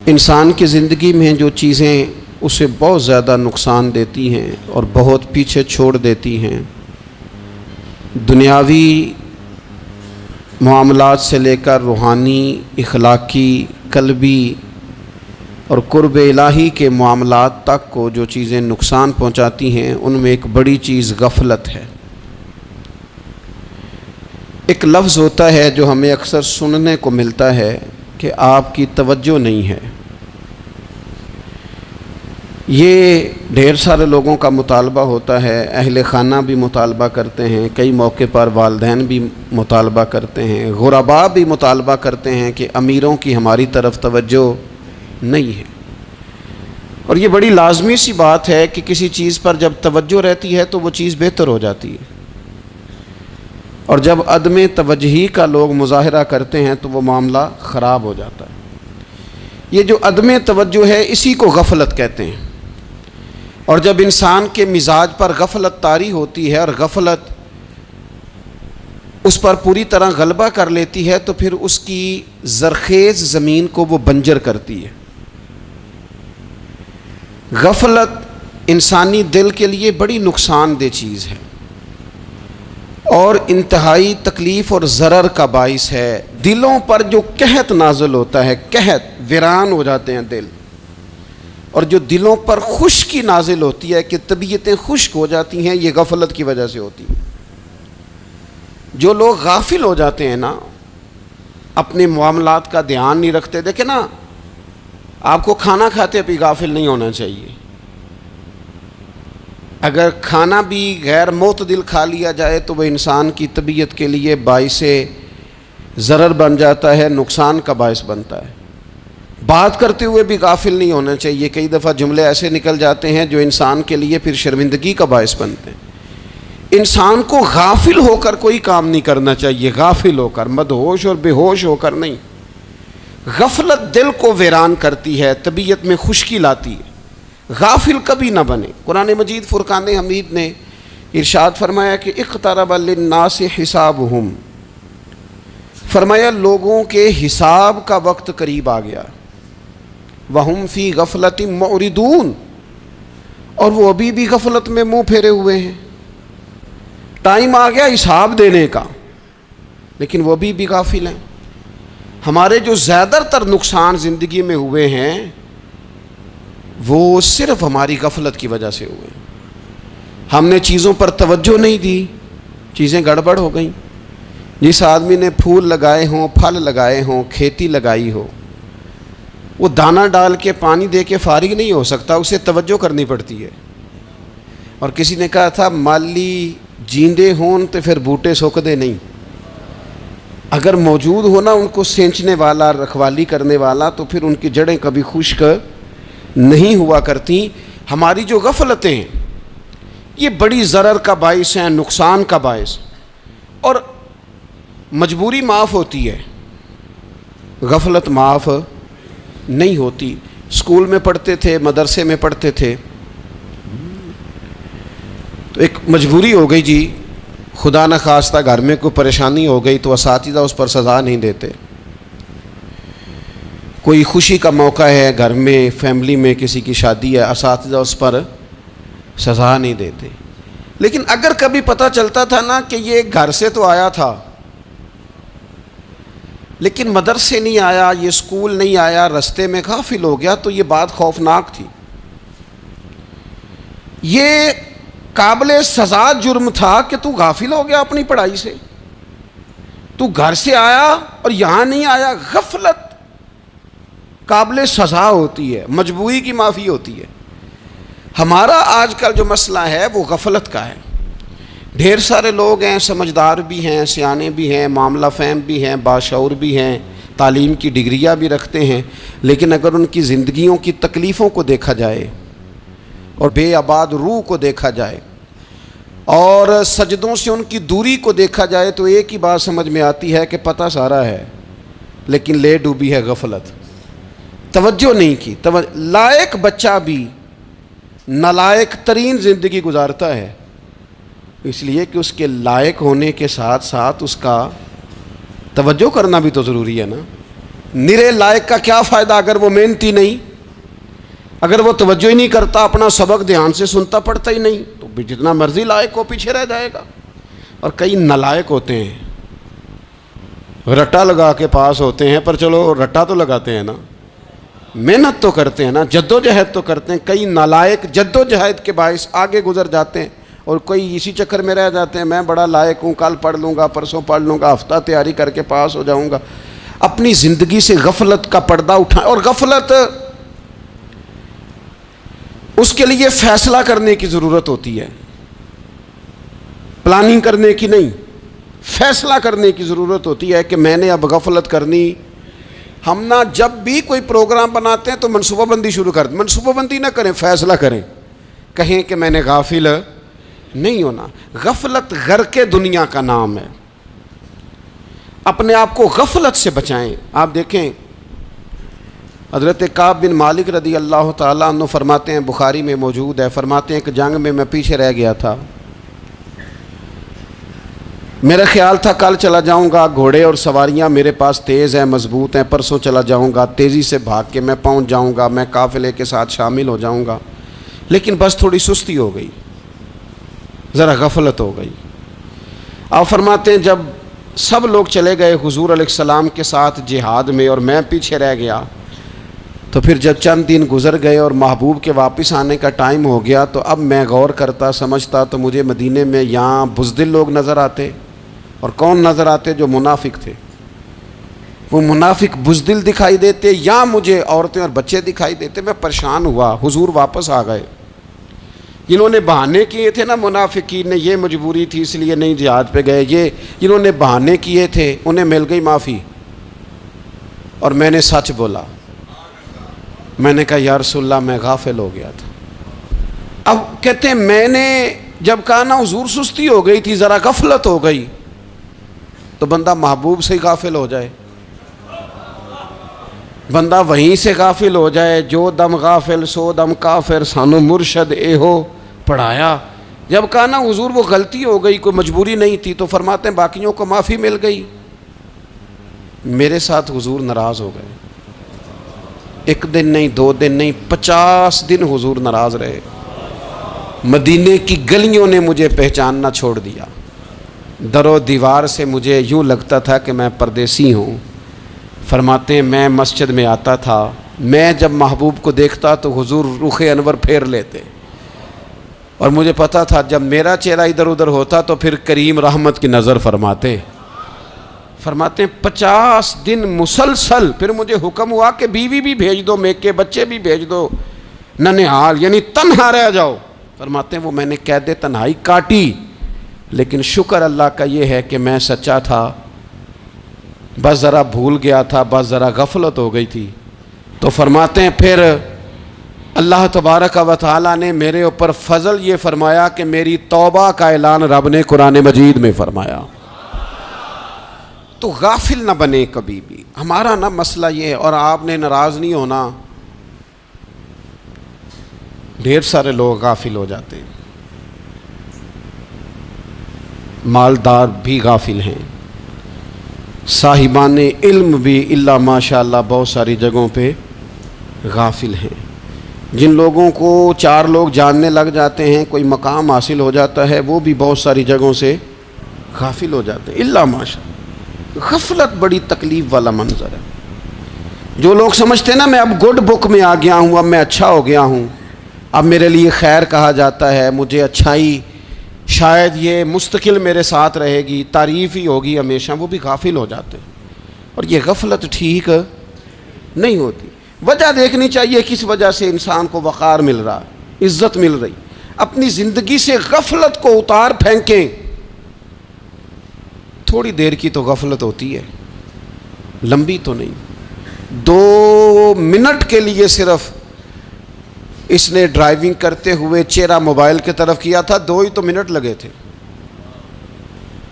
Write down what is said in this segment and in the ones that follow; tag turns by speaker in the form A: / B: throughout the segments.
A: انسان کی زندگی میں جو چیزیں اسے بہت زیادہ نقصان دیتی ہیں اور بہت پیچھے چھوڑ دیتی ہیں، دنیاوی معاملات سے لے کر روحانی، اخلاقی، قلبی اور قرب الہی کے معاملات تک کو جو چیزیں نقصان پہنچاتی ہیں، ان میں ایک بڑی چیز غفلت ہے۔ ایک لفظ ہوتا ہے جو ہمیں اکثر سننے کو ملتا ہے کہ آپ کی توجہ نہیں ہے۔ یہ ڈھیر سارے لوگوں کا مطالبہ ہوتا ہے، اہل خانہ بھی مطالبہ کرتے ہیں، کئی موقع پر والدین بھی مطالبہ کرتے ہیں، غرباء بھی مطالبہ کرتے ہیں کہ امیروں کی ہماری طرف توجہ نہیں ہے۔ اور یہ بڑی لازمی سی بات ہے کہ کسی چیز پر جب توجہ رہتی ہے تو وہ چیز بہتر ہو جاتی ہے، اور جب عدم توجہی کا لوگ مظاہرہ کرتے ہیں تو وہ معاملہ خراب ہو جاتا ہے۔ یہ جو عدم توجہ ہے اسی کو غفلت کہتے ہیں، اور جب انسان کے مزاج پر غفلت طاری ہوتی ہے اور غفلت اس پر پوری طرح غلبہ کر لیتی ہے تو پھر اس کی زرخیز زمین کو وہ بنجر کرتی ہے۔ غفلت انسانی دل کے لیے بڑی نقصان دہ چیز ہے اور انتہائی تکلیف اور ضرر کا باعث ہے۔ دلوں پر جو قحط نازل ہوتا ہے، قحط، ویران ہو جاتے ہیں دل، اور جو دلوں پر خشکی نازل ہوتی ہے کہ طبیعتیں خشک ہو جاتی ہیں، یہ غفلت کی وجہ سے ہوتی ہے۔ جو لوگ غافل ہو جاتے ہیں نا، اپنے معاملات کا دھیان نہیں رکھتے، دیکھیں نا، آپ کو کھانا کھاتے بھی غافل نہیں ہونا چاہیے۔ اگر کھانا بھی غیر معتدل کھا لیا جائے تو وہ انسان کی طبیعت کے لیے باعث ضرر بن جاتا ہے، نقصان کا باعث بنتا ہے۔ بات کرتے ہوئے بھی غافل نہیں ہونا چاہیے، کئی دفعہ جملے ایسے نکل جاتے ہیں جو انسان کے لیے پھر شرمندگی کا باعث بنتے ہیں۔ انسان کو غافل ہو کر کوئی کام نہیں کرنا چاہیے، غافل ہو کر، مدہوش اور بے ہوش ہو کر نہیں۔ غفلت دل کو ویران کرتی ہے، طبیعت میں خشکی لاتی ہے۔ غافل کبھی نہ بنے۔ قرآن مجید فرقان حمید نے ارشاد فرمایا کہ اقترب للناس حسابہم، فرمایا لوگوں کے حساب کا وقت قریب آ گیا، وہم فی غفلۃ معرضون، اور وہ ابھی بھی غفلت میں منہ پھیرے ہوئے ہیں۔ ٹائم آ گیا حساب دینے کا، لیکن وہ ابھی بھی غافل ہیں۔ ہمارے جو زیادہ تر نقصان زندگی میں ہوئے ہیں وہ صرف ہماری غفلت کی وجہ سے ہوئے۔ ہم نے چیزوں پر توجہ نہیں دی، چیزیں گڑبڑ ہو گئیں۔ جس آدمی نے پھول لگائے ہوں، پھل لگائے ہوں، کھیتی لگائی ہو، وہ دانہ ڈال کے پانی دے کے فارغ نہیں ہو سکتا، اسے توجہ کرنی پڑتی ہے۔ اور کسی نے کہا تھا مالی جیندے ہون تو پھر بوٹے سوکدے نہیں، اگر موجود ہونا ان کو سینچنے والا، رکھوالی کرنے والا، تو پھر ان کی جڑیں کبھی خشک نہیں ہوا کرتی۔ ہماری جو غفلتیں ہیں یہ بڑی ضرر کا باعث ہیں، نقصان کا باعث، اور مجبوری معاف ہوتی ہے، غفلت معاف نہیں ہوتی۔ اسکول میں پڑھتے تھے، مدرسے میں پڑھتے تھے، تو ایک مجبوری ہو گئی جی، خدا نہ خواستہ گھر میں کوئی پریشانی ہو گئی تو اساتذہ اس پر سزا نہیں دیتے۔ کوئی خوشی کا موقع ہے گھر میں، فیملی میں کسی کی شادی ہے، اساتذہ اس پر سزا نہیں دیتے۔ لیکن اگر کبھی پتہ چلتا تھا نا کہ یہ گھر سے تو آیا تھا لیکن مدرسے نہیں آیا، یہ اسکول نہیں آیا، رستے میں غافل ہو گیا، تو یہ بات خوفناک تھی۔ یہ قابل سزا جرم تھا کہ تو غافل ہو گیا اپنی پڑھائی سے، تو گھر سے آیا اور یہاں نہیں آیا۔ غفلت قابل سزا ہوتی ہے، مجبوری کی معافی ہوتی ہے۔ ہمارا آج کل جو مسئلہ ہے وہ غفلت کا ہے۔ ڈھیر سارے لوگ ہیں، سمجھدار بھی ہیں، سیانے بھی ہیں، معاملہ فہم بھی ہیں، باشعور بھی ہیں، تعلیم کی ڈگریاں بھی رکھتے ہیں، لیکن اگر ان کی زندگیوں کی تکلیفوں کو دیکھا جائے اور بے آباد روح کو دیکھا جائے اور سجدوں سے ان کی دوری کو دیکھا جائے تو ایک ہی بات سمجھ میں آتی ہے کہ پتہ سارا ہے لیکن لے ڈوبی ہے غفلت، توجہ نہیں کی۔ لائق بچہ بھی نالائق ترین زندگی گزارتا ہے، اس لیے کہ اس کے لائق ہونے کے ساتھ ساتھ اس کا توجہ کرنا بھی تو ضروری ہے نا۔ نرے لائق کا کیا فائدہ اگر وہ محنتی نہیں، اگر وہ توجہ ہی نہیں کرتا، اپنا سبق دھیان سے سنتا پڑھتا ہی نہیں، تو بھی جتنا مرضی لائق ہو پیچھے رہ جائے گا۔ اور کئی نالائق ہوتے ہیں، رٹا لگا کے پاس ہوتے ہیں، پر چلو رٹا تو لگاتے ہیں نا، محنت تو کرتے ہیں نا، جد و جہد تو کرتے ہیں۔ کئی نالائق جد و جہد کے باعث آگے گزر جاتے ہیں، اور کوئی اسی چکر میں رہ جاتے ہیں، میں بڑا لائق ہوں، کل پڑھ لوں گا، پرسوں پڑھ لوں گا، ہفتہ تیاری کر کے پاس ہو جاؤں گا۔ اپنی زندگی سے غفلت کا پردہ اٹھائیں، اور غفلت اس کے لیے فیصلہ کرنے کی ضرورت ہوتی ہے، پلاننگ کرنے کی نہیں، فیصلہ کرنے کی ضرورت ہوتی ہے کہ میں نے اب غفلت کرنی۔ ہم نہ جب بھی کوئی پروگرام بناتے ہیں تو منصوبہ بندی شروع کر دیں، منصوبہ بندی نہ کریں، فیصلہ کریں، کہیں کہ میں نے غافل نہیں ہونا۔ غفلت غرق دنیا کا نام ہے، اپنے آپ کو غفلت سے بچائیں۔ آپ دیکھیں حضرت کعب بن مالک رضی اللہ تعالیٰ عنہ فرماتے ہیں، بخاری میں موجود ہے، فرماتے ہیں کہ جنگ میں پیچھے رہ گیا تھا، میرا خیال تھا کل چلا جاؤں گا، گھوڑے اور سواریاں میرے پاس تیز ہیں، مضبوط ہیں، پرسوں چلا جاؤں گا، تیزی سے بھاگ کے میں پہنچ جاؤں گا، میں قافلے کے ساتھ شامل ہو جاؤں گا، لیکن بس تھوڑی سستی ہو گئی، ذرا غفلت ہو گئی۔ آپ فرماتے ہیں جب سب لوگ چلے گئے حضور علیہ السلام کے ساتھ جہاد میں اور میں پیچھے رہ گیا، تو پھر جب چند دن گزر گئے اور محبوب کے واپس آنے کا ٹائم ہو گیا، تو اب میں غور کرتا سمجھتا تو مجھے مدینے میں یہاں بزدل لوگ نظر آتے، اور کون نظر آتے؟ جو منافق تھے، وہ منافق بزدل دکھائی دیتے، یا مجھے عورتیں اور بچے دکھائی دیتے۔ میں پریشان ہوا، حضور واپس آ گئے، جنہوں نے بہانے کیے تھے نا منافقین نے، یہ مجبوری تھی اس لیے نہیں جہاد پہ گئے، یہ جنہوں نے بہانے کیے تھے انہیں مل گئی معافی، اور میں نے سچ بولا، میں نے کہا یا رسول اللہ میں غافل ہو گیا تھا۔ اب کہتے ہیں میں نے جب کہا نا حضور سستی ہو گئی تھی، ذرا غفلت ہو گئی، تو بندہ محبوب سے ہی غافل ہو جائے، بندہ وہیں سے غافل ہو جائے۔ جو دم غافل سو دم کافر، سانو مرشد اے ہو پڑھایا۔ جب کہا نا حضور وہ غلطی ہو گئی، کوئی مجبوری نہیں تھی، تو فرماتے ہیں باقیوں کو معافی مل گئی، میرے ساتھ حضور ناراض ہو گئے۔ ایک دن نہیں، 2 دن نہیں، 50 دن حضور ناراض رہے۔ مدینے کی گلیوں نے مجھے پہچاننا چھوڑ دیا، در و دیوار سے مجھے یوں لگتا تھا کہ میں پردیسی ہوں۔ فرماتے ہیں میں مسجد میں آتا تھا، میں جب محبوب کو دیکھتا تو حضور رخ انور پھیر لیتے، اور مجھے پتا تھا جب میرا چہرہ ادھر ادھر ہوتا تو پھر کریم رحمت کی نظر فرماتے۔ فرماتے ہیں 50 دن مسلسل، پھر مجھے حکم ہوا کہ بیوی بھی بھیج دو، میکے بچے بھی بھیج دو، ننھال یعنی تنہا رہ جاؤ۔ فرماتے ہیں وہ میں نے قید تنہائی کاٹی، لیکن شکر اللہ کا یہ ہے کہ میں سچا تھا، بس ذرا بھول گیا تھا، بس ذرا غفلت ہو گئی تھی۔ تو فرماتے ہیں پھر اللہ تبارک و تعالیٰ نے میرے اوپر فضل یہ فرمایا کہ میری توبہ کا اعلان رب نے قرآن مجید میں فرمایا۔ تو غافل نہ بنے کبھی بھی، ہمارا نا مسئلہ یہ ہے، اور آپ نے ناراض نہیں ہونا، ڈھیر سارے لوگ غافل ہو جاتے ہیں، مالدار بھی غافل ہیں، صاحبان علم بھی الا ماشاء اللہ بہت ساری جگہوں پہ غافل ہیں۔ جن لوگوں کو 4 لوگ جاننے لگ جاتے ہیں، کوئی مقام حاصل ہو جاتا ہے، وہ بھی بہت ساری جگہوں سے غافل ہو جاتے ہیں الا ماشاء اللہ۔ غفلت بڑی تکلیف والا منظر ہے۔ جو لوگ سمجھتے ہیں نا میں اب گڈ بک میں آ گیا ہوں، اب میں اچھا ہو گیا ہوں، اب میرے لیے خیر کہا جاتا ہے، مجھے اچھائی شاید یہ مستقل میرے ساتھ رہے گی، تعریف ہی ہوگی ہمیشہ، وہ بھی غافل ہو جاتے ہیں۔ اور یہ غفلت ٹھیک نہیں ہوتی۔ وجہ دیکھنی چاہیے کس وجہ سے انسان کو وقار مل رہا، عزت مل رہی۔ اپنی زندگی سے غفلت کو اتار پھینکیں۔ تھوڑی دیر کی تو غفلت ہوتی ہے، لمبی تو نہیں۔ 2 منٹ کے لیے صرف اس نے ڈرائیونگ کرتے ہوئے چہرہ موبائل کی طرف کیا تھا، 2 ہی تو منٹ لگے تھے۔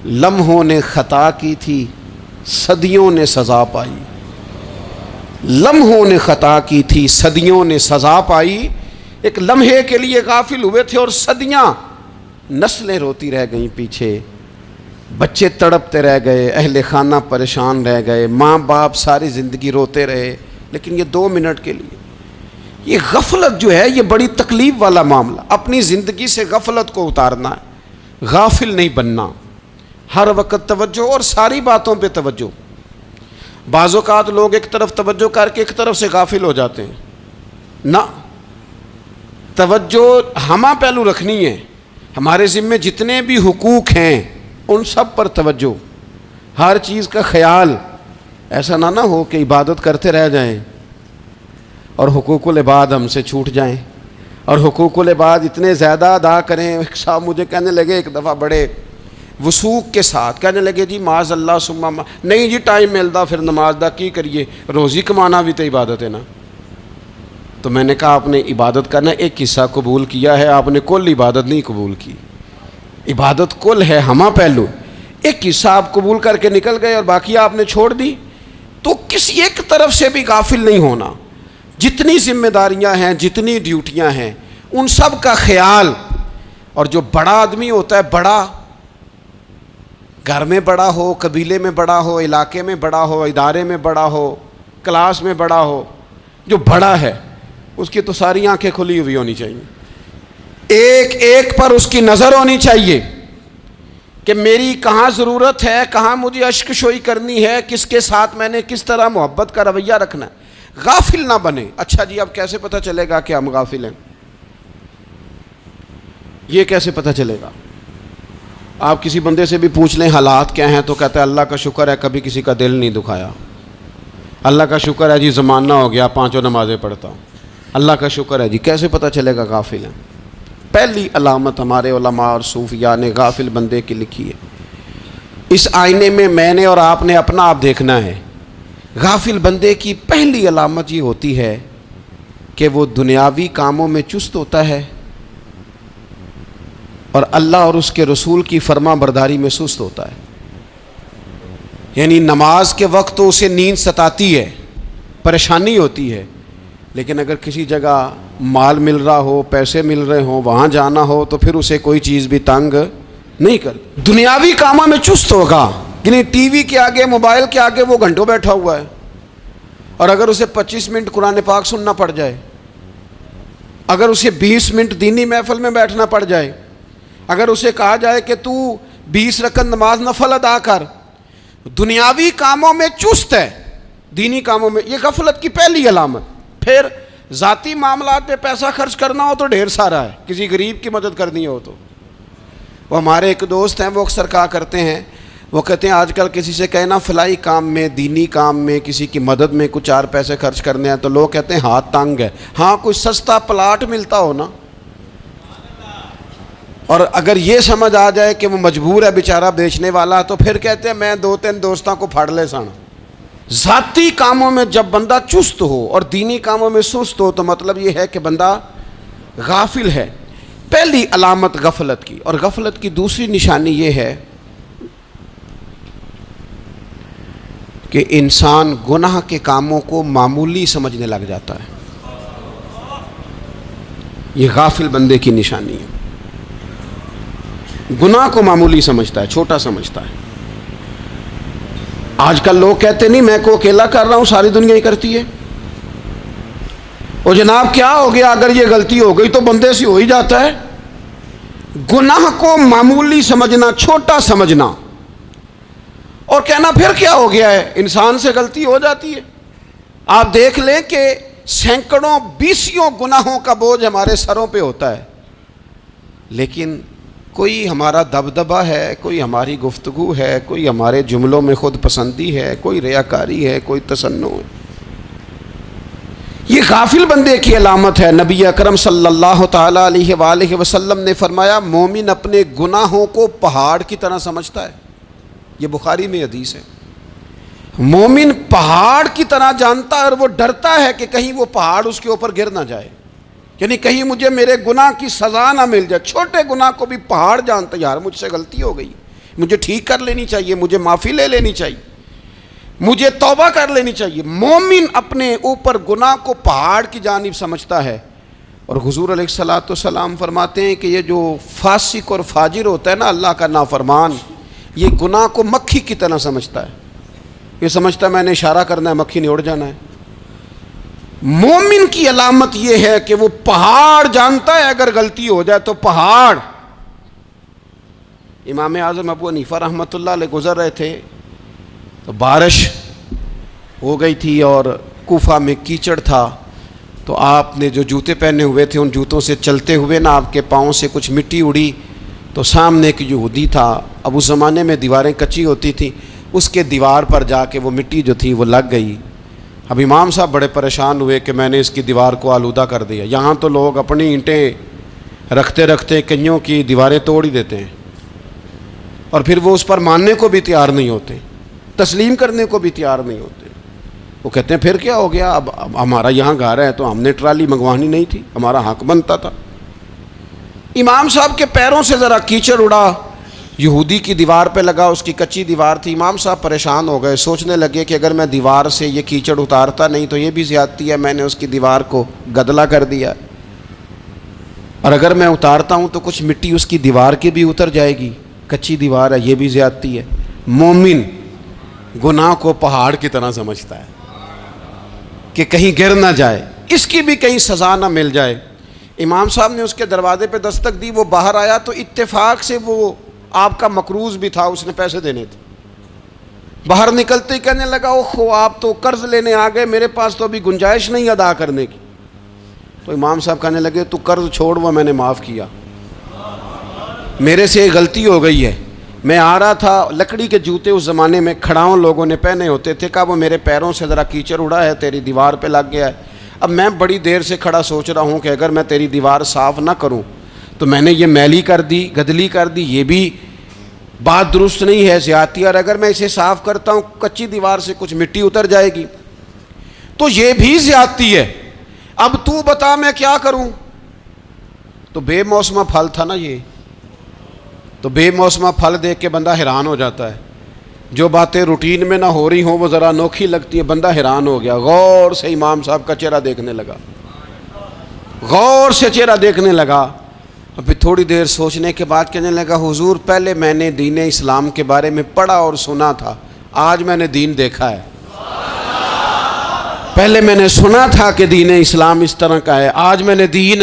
A: لمحوں نے خطا کی تھی، صدیوں نے سزا پائی۔ لمحوں نے خطا کی تھی، صدیوں نے سزا پائی۔ ایک لمحے کے لیے غافل ہوئے تھے اور صدیاں، نسلیں روتی رہ گئیں پیچھے۔ بچے تڑپتے رہ گئے، اہل خانہ پریشان رہ گئے، ماں باپ ساری زندگی روتے رہے، لیکن یہ 2 منٹ کے لیے یہ غفلت جو ہے یہ بڑی تکلیف والا معاملہ. اپنی زندگی سے غفلت کو اتارنا ہے، غافل نہیں بننا، ہر وقت توجہ اور ساری باتوں پہ توجہ. بعض اوقات لوگ ایک طرف توجہ کر کے ایک طرف سے غافل ہو جاتے ہیں. نہ، توجہ ہمہ پہلو رکھنی ہے. ہمارے ذمے جتنے بھی حقوق ہیں ان سب پر توجہ، ہر چیز کا خیال. ایسا نہ ہو کہ عبادت کرتے رہ جائیں اور حقوق العباد ہم سے چھوٹ جائیں، اور حقوق العباد اتنے زیادہ ادا کریں. صاحب مجھے کہنے لگے ایک دفعہ بڑے وثوق کے ساتھ، کہنے لگے جی معاذ اللہ ثم نہیں جی ٹائم ملتا پھر نماز دا کی کریے، روزی کمانا بھی تو عبادت ہے نا. تو میں نے کہا آپ نے عبادت کرنا ایک حصہ قبول کیا ہے، آپ نے کل عبادت نہیں قبول کی. عبادت کل ہے، ہمہ پہلو. ایک حصہ آپ قبول کر کے نکل گئے اور باقی آپ نے چھوڑ دی. تو کسی ایک طرف سے بھی غافل نہیں ہونا. جتنی ذمہ داریاں ہیں، جتنی ڈیوٹیاں ہیں، ان سب کا خیال. اور جو بڑا آدمی ہوتا ہے، بڑا گھر میں بڑا ہو، قبیلے میں بڑا ہو، علاقے میں بڑا ہو، ادارے میں بڑا ہو، کلاس میں بڑا ہو، جو بڑا ہے اس کی تو ساری آنکھیں کھلی ہوئی ہونی چاہیے. ایک ایک پر اس کی نظر ہونی چاہیے کہ میری کہاں ضرورت ہے، کہاں مجھے اشک شوئی کرنی ہے، کس کے ساتھ میں نے کس طرح محبت کا رویہ رکھنا ہے. غافل نہ بنے. اچھا جی اب کیسے پتہ چلے گا کہ ہم غافل ہیں؟ یہ کیسے پتہ چلے گا؟ آپ کسی بندے سے بھی پوچھ لیں حالات کیا ہیں تو کہتا ہے اللہ کا شکر ہے کبھی کسی کا دل نہیں دکھایا، اللہ کا شکر ہے جی زمانہ ہو گیا 5 نمازیں پڑھتا ہوں، اللہ کا شکر ہے جی. کیسے پتہ چلے گا غافل ہیں؟ پہلی علامت ہمارے علماء اور صوفیاء نے غافل بندے کی لکھی ہے. اس آئینے میں نے اور آپ نے اپنا آپ دیکھنا ہے. غافل بندے کی پہلی علامت یہ ہوتی ہے کہ وہ دنیاوی کاموں میں چست ہوتا ہے اور اللہ اور اس کے رسول کی فرما برداری میں سست ہوتا ہے. یعنی نماز کے وقت تو اسے نیند ستاتی ہے، پریشانی ہوتی ہے، لیکن اگر کسی جگہ مال مل رہا ہو، پیسے مل رہے ہوں، وہاں جانا ہو تو پھر اسے کوئی چیز بھی تنگ نہیں کر. دنیاوی کاموں میں چست ہوگا، یعنی ٹی وی کے آگے، موبائل کے آگے وہ گھنٹوں بیٹھا ہوا ہے. اور اگر اسے 25 منٹ قرآن پاک سننا پڑ جائے، اگر اسے 20 منٹ دینی محفل میں بیٹھنا پڑ جائے، اگر اسے کہا جائے کہ تو 20 رکعت نماز نفل ادا کر، دنیاوی کاموں میں چست ہے، دینی کاموں میں، یہ غفلت کی پہلی علامت. پھر ذاتی معاملات پہ پیسہ خرچ کرنا ہو تو ڈھیر سارا ہے، کسی غریب کی مدد کرنی ہو تو. وہ ہمارے ایک دوست ہیں، وہ اکثر کہا کرتے ہیں، وہ کہتے ہیں آج کل کسی سے کہنا فلائی کام میں، دینی کام میں، کسی کی مدد میں کچھ 4 پیسے خرچ کرنے ہیں تو لوگ کہتے ہیں ہاتھ تنگ ہے. ہاں کوئی سستا پلاٹ ملتا ہو نا، اور اگر یہ سمجھ آ جائے کہ وہ مجبور ہے بیچارہ بیچنے والا، تو پھر کہتے ہیں میں 2-3 دوستوں کو پھاڑ لے سن. ذاتی کاموں میں جب بندہ چست ہو اور دینی کاموں میں سست ہو تو مطلب یہ ہے کہ بندہ غافل ہے. پہلی علامت غفلت کی. اور غفلت کی دوسری نشانی یہ ہے کہ انسان گناہ کے کاموں کو معمولی سمجھنے لگ جاتا ہے. یہ غافل بندے کی نشانی ہے. گناہ کو معمولی سمجھتا ہے، چھوٹا سمجھتا ہے. آج کل لوگ کہتے نہیں میں کو اکیلا کر رہا ہوں، ساری دنیا ہی کرتی ہے. اور جناب کیا ہو گیا اگر یہ غلطی ہو گئی تو بندے سے ہو ہی جاتا ہے. گناہ کو معمولی سمجھنا، چھوٹا سمجھنا اور کہنا پھر کیا ہو گیا ہے، انسان سے غلطی ہو جاتی ہے. آپ دیکھ لیں کہ سینکڑوں بیسیوں گناہوں کا بوجھ ہمارے سروں پہ ہوتا ہے، لیکن کوئی ہمارا دبدبہ ہے، کوئی ہماری گفتگو ہے، کوئی ہمارے جملوں میں خود پسندی ہے، کوئی ریاکاری ہے، کوئی تصنع ہے. یہ غافل بندے کی علامت ہے. نبی اکرم صلی اللہ تعالی علیہ وآلہ وسلم نے فرمایا مومن اپنے گناہوں کو پہاڑ کی طرح سمجھتا ہے. یہ بخاری میں حدیث ہے. مومن پہاڑ کی طرح جانتا ہے اور وہ ڈرتا ہے کہ کہیں وہ پہاڑ اس کے اوپر گر نہ جائے، یعنی کہیں مجھے میرے گناہ کی سزا نہ مل جائے. چھوٹے گناہ کو بھی پہاڑ جانتا ہے، یار مجھ سے غلطی ہو گئی، مجھے ٹھیک کر لینی چاہیے، مجھے معافی لے لینی چاہیے، مجھے توبہ کر لینی چاہیے. مومن اپنے اوپر گناہ کو پہاڑ کی جانب سمجھتا ہے. اور حضور علیہ الصلوۃ والسلام فرماتے ہیں کہ یہ جو فاسق اور فاجر ہوتا ہے نا، اللہ کا نافرمان، یہ گناہ کو مکھی کی طرح سمجھتا ہے. یہ سمجھتا ہے میں نے اشارہ کرنا ہے مکھی نے اڑ جانا ہے. مومن کی علامت یہ ہے کہ وہ پہاڑ جانتا ہے اگر غلطی ہو جائے تو پہاڑ. امام اعظم ابو حنیفہ رحمۃ اللہ علیہ گزر رہے تھے تو بارش ہو گئی تھی اور کوفہ میں کیچڑ تھا, تو آپ نے جو جوتے پہنے ہوئے تھے ان جوتوں سے چلتے ہوئے نا آپ کے پاؤں سے کچھ مٹی اڑی, تو سامنے ایک یہودی تھا, اب اس زمانے میں دیواریں کچی ہوتی تھیں, اس کے دیوار پر جا کے وہ مٹی جو تھی وہ لگ گئی. اب امام صاحب بڑے پریشان ہوئے کہ میں نے اس کی دیوار کو آلودہ کر دیا. یہاں تو لوگ اپنی اینٹیں رکھتے رکھتے کئیوں کی دیواریں توڑ ہی دیتے ہیں, اور پھر وہ اس پر ماننے کو بھی تیار نہیں ہوتے, تسلیم کرنے کو بھی تیار نہیں ہوتے. وہ کہتے ہیں پھر کیا ہو گیا, اب ہمارا یہاں گھر ہے تو ہم نے ٹرالی منگوانی نہیں تھی, ہمارا حق بنتا تھا. امام صاحب کے پیروں سے ذرا کیچڑ اڑا, یہودی کی دیوار پہ لگا, اس کی کچی دیوار تھی. امام صاحب پریشان ہو گئے, سوچنے لگے کہ اگر میں دیوار سے یہ کیچڑ اتارتا نہیں تو یہ بھی زیادتی ہے, میں نے اس کی دیوار کو گدلا کر دیا, اور اگر میں اتارتا ہوں تو کچھ مٹی اس کی دیوار کی بھی اتر جائے گی, کچی دیوار ہے, یہ بھی زیادتی ہے. مومن گناہ کو پہاڑ کی طرح سمجھتا ہے کہ کہیں گر نہ جائے, اس کی بھی کہیں سزا نہ مل جائے. امام صاحب نے اس کے دروازے پہ دستک دی, وہ باہر آیا تو اتفاق سے وہ آپ کا مقروض بھی تھا, اس نے پیسے دینے تھے. باہر نکلتے ہی کہنے لگا اوہ آپ تو قرض لینے آ گئے, میرے پاس تو ابھی گنجائش نہیں ادا کرنے کی. تو امام صاحب کہنے لگے تو قرض چھوڑ, وہ میں نے معاف کیا, میرے سے غلطی ہو گئی ہے. میں آ رہا تھا, لکڑی کے جوتے اس زمانے میں کھڑاؤں لوگوں نے پہنے ہوتے تھے, کہا وہ میرے پیروں سے ذرا کیچڑ اڑا ہے, تیری دیوار پہ لگ گیا ہے. اب میں بڑی دیر سے کھڑا سوچ رہا ہوں کہ اگر میں تیری دیوار صاف نہ کروں تو میں نے یہ میلی کر دی, گدلی کر دی, یہ بھی بات درست نہیں ہے, زیادتی, اور اگر میں اسے صاف کرتا ہوں کچی دیوار سے کچھ مٹی اتر جائے گی تو یہ بھی زیادتی ہے. اب تو بتا میں کیا کروں. تو بے موسمہ پھل تھا نا یہ, تو بے موسمہ پھل دیکھ کے بندہ حیران ہو جاتا ہے. جو باتیں روٹین میں نہ ہو رہی ہوں وہ ذرا انوکھی لگتی ہے, بندہ حیران ہو گیا. غور سے امام صاحب کا چہرہ دیکھنے لگا, غور سے چہرہ دیکھنے لگا, اور پھر تھوڑی دیر سوچنے کے بعد کہنے لگا حضور پہلے میں نے دین اسلام کے بارے میں پڑھا اور سنا تھا, آج میں نے دین دیکھا ہے. پہلے میں نے سنا تھا کہ دین اسلام اس طرح کا ہے, آج میں نے دین.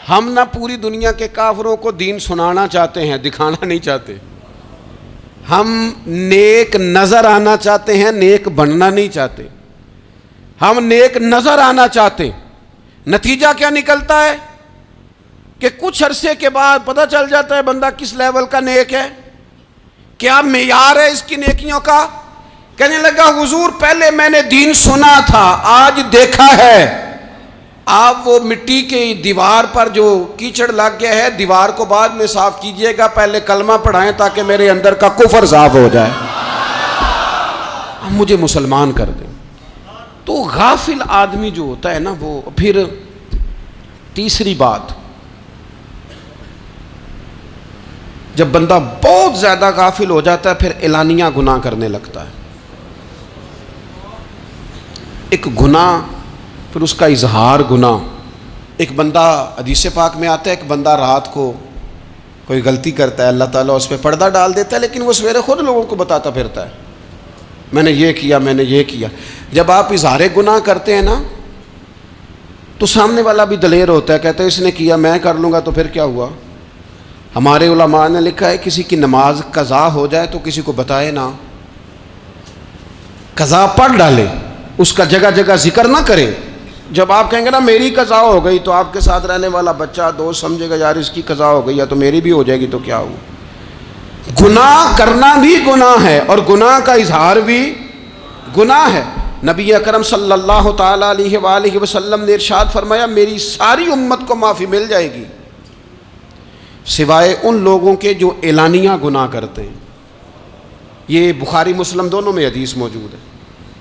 A: ہم نہ پوری دنیا کے کافروں کو دین سنانا چاہتے ہیں, دکھانا نہیں چاہتے. ہم نیک نظر آنا چاہتے ہیں, نیک بننا نہیں چاہتے. ہم نیک نظر آنا چاہتے. نتیجہ کیا نکلتا ہے کہ کچھ عرصے کے بعد پتہ چل جاتا ہے بندہ کس لیول کا نیک ہے, کیا معیار ہے اس کی نیکیوں کا. کہنے لگا حضور پہلے میں نے دین سنا تھا, آج دیکھا ہے. آپ وہ مٹی کی دیوار پر جو کیچڑ لگ گیا ہے, دیوار کو بعد میں صاف کیجئے گا, پہلے کلمہ پڑھائیں تاکہ میرے اندر کا کفر صاف ہو جائے, مجھے مسلمان کر دیں. تو غافل آدمی جو ہوتا ہے نا وہ پھر تیسری بات, جب بندہ بہت زیادہ غافل ہو جاتا ہے پھر اعلانیہ گناہ کرنے لگتا ہے. ایک گناہ پھر اس کا اظہار گناہ. ایک بندہ حدیث پاک میں آتا ہے, ایک بندہ رات کو کوئی غلطی کرتا ہے, اللہ تعالیٰ اس پہ پردہ ڈال دیتا ہے, لیکن وہ سویرے خود لوگوں کو بتاتا پھرتا ہے میں نے یہ کیا, میں نے یہ کیا. جب آپ اظہار گناہ کرتے ہیں نا تو سامنے والا بھی دلیر ہوتا ہے, کہتا ہے اس نے کیا میں کر لوں گا تو پھر کیا ہوا. ہمارے علماء نے لکھا ہے کسی کی نماز قضا ہو جائے تو کسی کو بتائے نہ, قضا پڑھ ڈالے, اس کا جگہ جگہ ذکر نہ کرے. جب آپ کہیں گے نا میری قضا ہو گئی تو آپ کے ساتھ رہنے والا بچہ دوست سمجھے گا یار اس کی قضا ہو گئی یا تو میری بھی ہو جائے گی تو کیا ہوا. گناہ کرنا بھی گناہ ہے اور گناہ کا اظہار بھی گناہ ہے. نبی اکرم صلی اللہ تعالیٰ علیہ وآلہ وسلم نے ارشاد فرمایا میری ساری امت کو معافی مل جائے گی سوائے ان لوگوں کے جو اعلانیہ گناہ کرتے ہیں. یہ بخاری مسلم دونوں میں حدیث موجود ہے.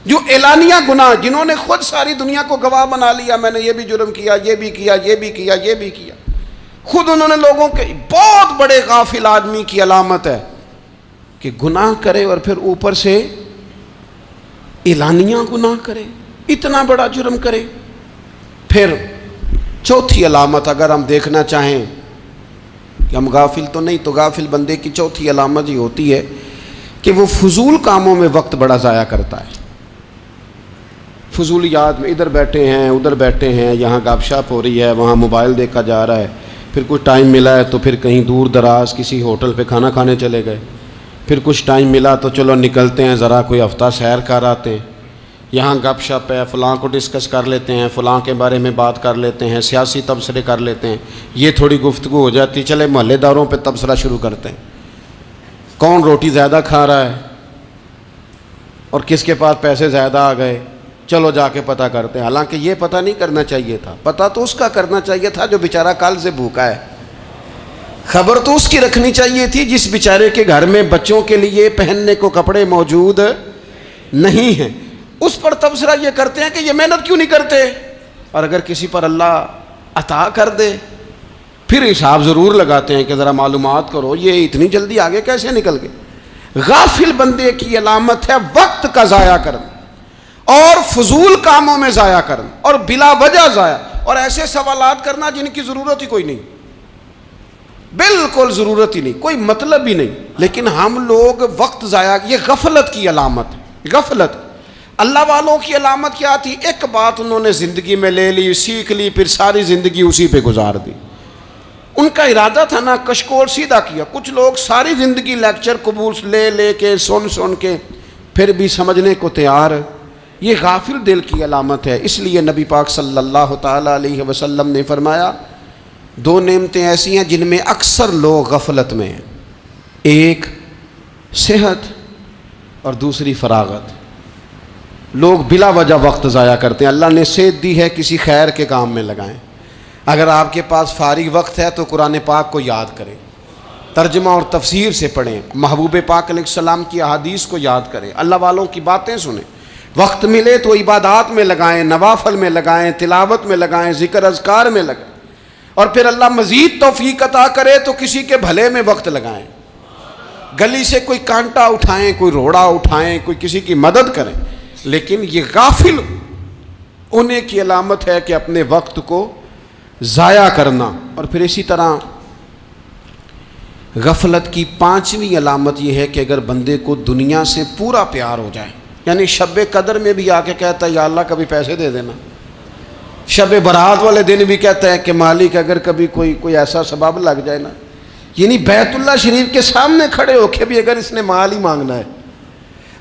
A: جو اعلانیہ گناہ, جنہوں نے خود ساری دنیا کو گواہ بنا لیا, میں نے یہ بھی جرم کیا, یہ بھی کیا, یہ بھی کیا, یہ بھی کیا, خود انہوں نے لوگوں کے, بہت بڑے غافل آدمی کی علامت ہے کہ گناہ کرے اور پھر اوپر سے اعلانیہ گناہ کرے, اتنا بڑا جرم کرے. پھر چوتھی علامت اگر ہم دیکھنا چاہیں کہ کہ ہم غافل تو نہیں. تو غافل بندے کی چوتھی علامت یہ ہوتی ہے کہ وہ فضول کاموں میں وقت بڑا ضائع کرتا ہے. فضولیات میں ادھر بیٹھے ہیں ادھر بیٹھے ہیں, یہاں گپ شپ ہو رہی ہے, وہاں موبائل دیکھا جا رہا ہے, پھر کچھ ٹائم ملا ہے تو پھر کہیں دور دراز کسی ہوٹل پہ کھانا کھانے چلے گئے, پھر کچھ ٹائم ملا تو چلو نکلتے ہیں ذرا کوئی ہفتہ سیر کر آتے ہیں, یہاں گپ شپ ہے, فلاں کو ڈسکس کر لیتے ہیں, فلاں کے بارے میں بات کر لیتے ہیں, سیاسی تبصرے کر لیتے ہیں, یہ تھوڑی گفتگو ہو جاتی, چلے محلے داروں پہ تبصرہ شروع کرتے ہیں, کون روٹی زیادہ کھا رہا ہے اور کس کے پاس پیسے زیادہ آ گئے, چلو جا کے پتہ کرتے ہیں. حالانکہ یہ پتہ نہیں کرنا چاہیے تھا, پتہ تو اس کا کرنا چاہیے تھا جو بیچارہ کل سے بھوکا ہے. خبر تو اس کی رکھنی چاہیے تھی جس بیچارے کے گھر میں بچوں کے لیے پہننے کو کپڑے موجود نہیں ہیں. اس پر تبصرہ یہ کرتے ہیں کہ یہ محنت کیوں نہیں کرتے, اور اگر کسی پر اللہ عطا کر دے پھر حساب ضرور لگاتے ہیں کہ ذرا معلومات کرو یہ اتنی جلدی آگے کیسے نکل گئے. غافل بندے کی علامت ہے وقت کا ضائع کرنا اور فضول کاموں میں ضائع کرنا اور بلا وجہ ضائع, اور ایسے سوالات کرنا جن کی ضرورت ہی کوئی نہیں, بالکل ضرورت ہی نہیں, کوئی مطلب ہی نہیں, لیکن ہم لوگ وقت ضائع. یہ غفلت کی علامت, غفلت. اللہ والوں کی علامت کیا تھی؟ ایک بات انہوں نے زندگی میں لے لی, سیکھ لی, پھر ساری زندگی اسی پہ گزار دی. ان کا ارادہ تھا نا کشکول سیدھا کیا. کچھ لوگ ساری زندگی لیکچر قبول لے کے سن کے پھر بھی سمجھنے کو تیار. یہ غافل دل کی علامت ہے. اس لیے نبی پاک صلی اللہ تعالیٰ علیہ وسلم نے فرمایا دو نعمتیں ایسی ہیں جن میں اکثر لوگ غفلت میں ہیں, ایک صحت اور دوسری فراغت. لوگ بلا وجہ وقت ضائع کرتے ہیں. اللہ نے صحت دی ہے, کسی خیر کے کام میں لگائیں. اگر آپ کے پاس فارغ وقت ہے تو قرآن پاک کو یاد کریں, ترجمہ اور تفسیر سے پڑھیں, محبوب پاک علیہ السلام کی احادیث کو یاد کریں, اللہ والوں کی باتیں سنیں. وقت ملے تو عبادات میں لگائیں, نوافل میں لگائیں, تلاوت میں لگائیں, ذکر اذکار میں لگائیں, اور پھر اللہ مزید توفیق عطا کرے تو کسی کے بھلے میں وقت لگائیں. گلی سے کوئی کانٹا اٹھائیں, کوئی روڑا اٹھائیں, کوئی کسی کی مدد کریں. لیکن یہ غافل ہونے کی علامت ہے کہ اپنے وقت کو ضائع کرنا. اور پھر اسی طرح غفلت کی پانچویں علامت یہ ہے کہ اگر بندے کو دنیا سے پورا پیار ہو جائے, یعنی شب قدر میں بھی آ کے کہتا ہے یا اللہ کبھی پیسے دے دینا, شب برات والے دن بھی کہتا ہے کہ مالک اگر کبھی کوئی ایسا سبب لگ جائے نا, یعنی بیت اللہ شریف کے سامنے کھڑے ہو کے بھی اگر اس نے مال ہی مانگنا ہے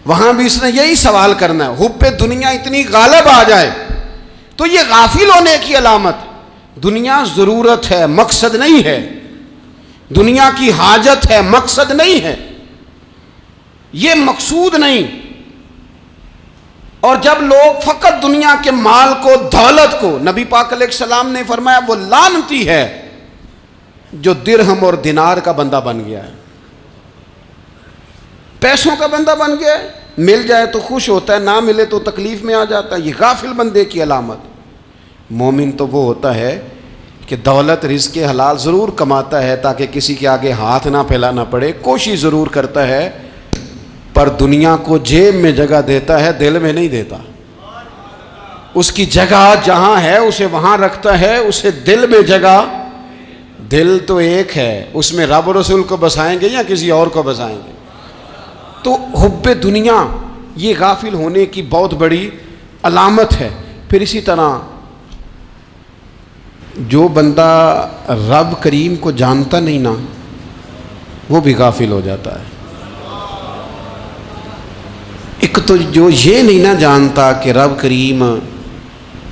A: وہاں بھی اس نے یہی سوال کرنا ہے, حب دنیا اتنی غالب آ جائے. تو یہ غافل ہونے کی علامت. دنیا ضرورت ہے, مقصد نہیں ہے. دنیا کی حاجت ہے, مقصد نہیں ہے. یہ مقصود نہیں. اور جب لوگ فقط دنیا کے مال کو, دولت کو, نبی پاک علیہ السلام نے فرمایا وہ لعنتی ہے جو درہم اور دینار کا بندہ بن گیا ہے, پیسوں کا بندہ بن گیا ہے. مل جائے تو خوش ہوتا ہے, نہ ملے تو تکلیف میں آ جاتا ہے. یہ غافل بندے کی علامت. مومن تو وہ ہوتا ہے کہ دولت رزق حلال ضرور کماتا ہے تاکہ کسی کے آگے ہاتھ نہ پھیلانا پڑے, کوشش ضرور کرتا ہے, پر دنیا کو جیب میں جگہ دیتا ہے, دل میں نہیں دیتا. اس کی جگہ جہاں ہے اسے وہاں رکھتا ہے, اسے دل میں جگہ. دل تو ایک ہے, اس میں رب و رسول کو بسائیں گے یا کسی اور کو بسائیں گے. تو حب دنیا یہ غافل ہونے کی بہت بڑی علامت ہے. پھر اسی طرح جو بندہ رب کریم کو جانتا نہیں نا وہ بھی غافل ہو جاتا ہے. ایک تو جو یہ نہیں نہ جانتا کہ رب کریم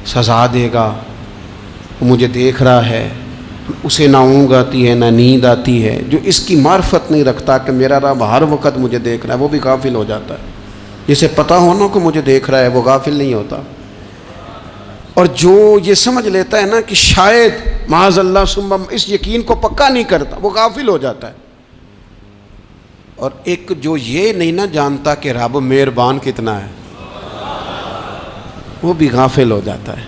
A: سزا دے گا, مجھے دیکھ رہا ہے, اسے نہ اونگ آتی ہے نہ نیند آتی ہے, جو اس کی معرفت نہیں رکھتا کہ میرا رب ہر وقت مجھے دیکھ رہا ہے, وہ بھی غافل ہو جاتا ہے. جسے پتہ ہونا کہ مجھے دیکھ رہا ہے وہ غافل نہیں ہوتا. اور جو یہ سمجھ لیتا ہے نا کہ شاید معاذ اللہ ثم اس یقین کو پکا نہیں کرتا, وہ غافل ہو جاتا ہے. اور ایک جو یہ نہیں نہ جانتا کہ رب مہربان کتنا ہے وہ بھی غافل ہو جاتا ہے.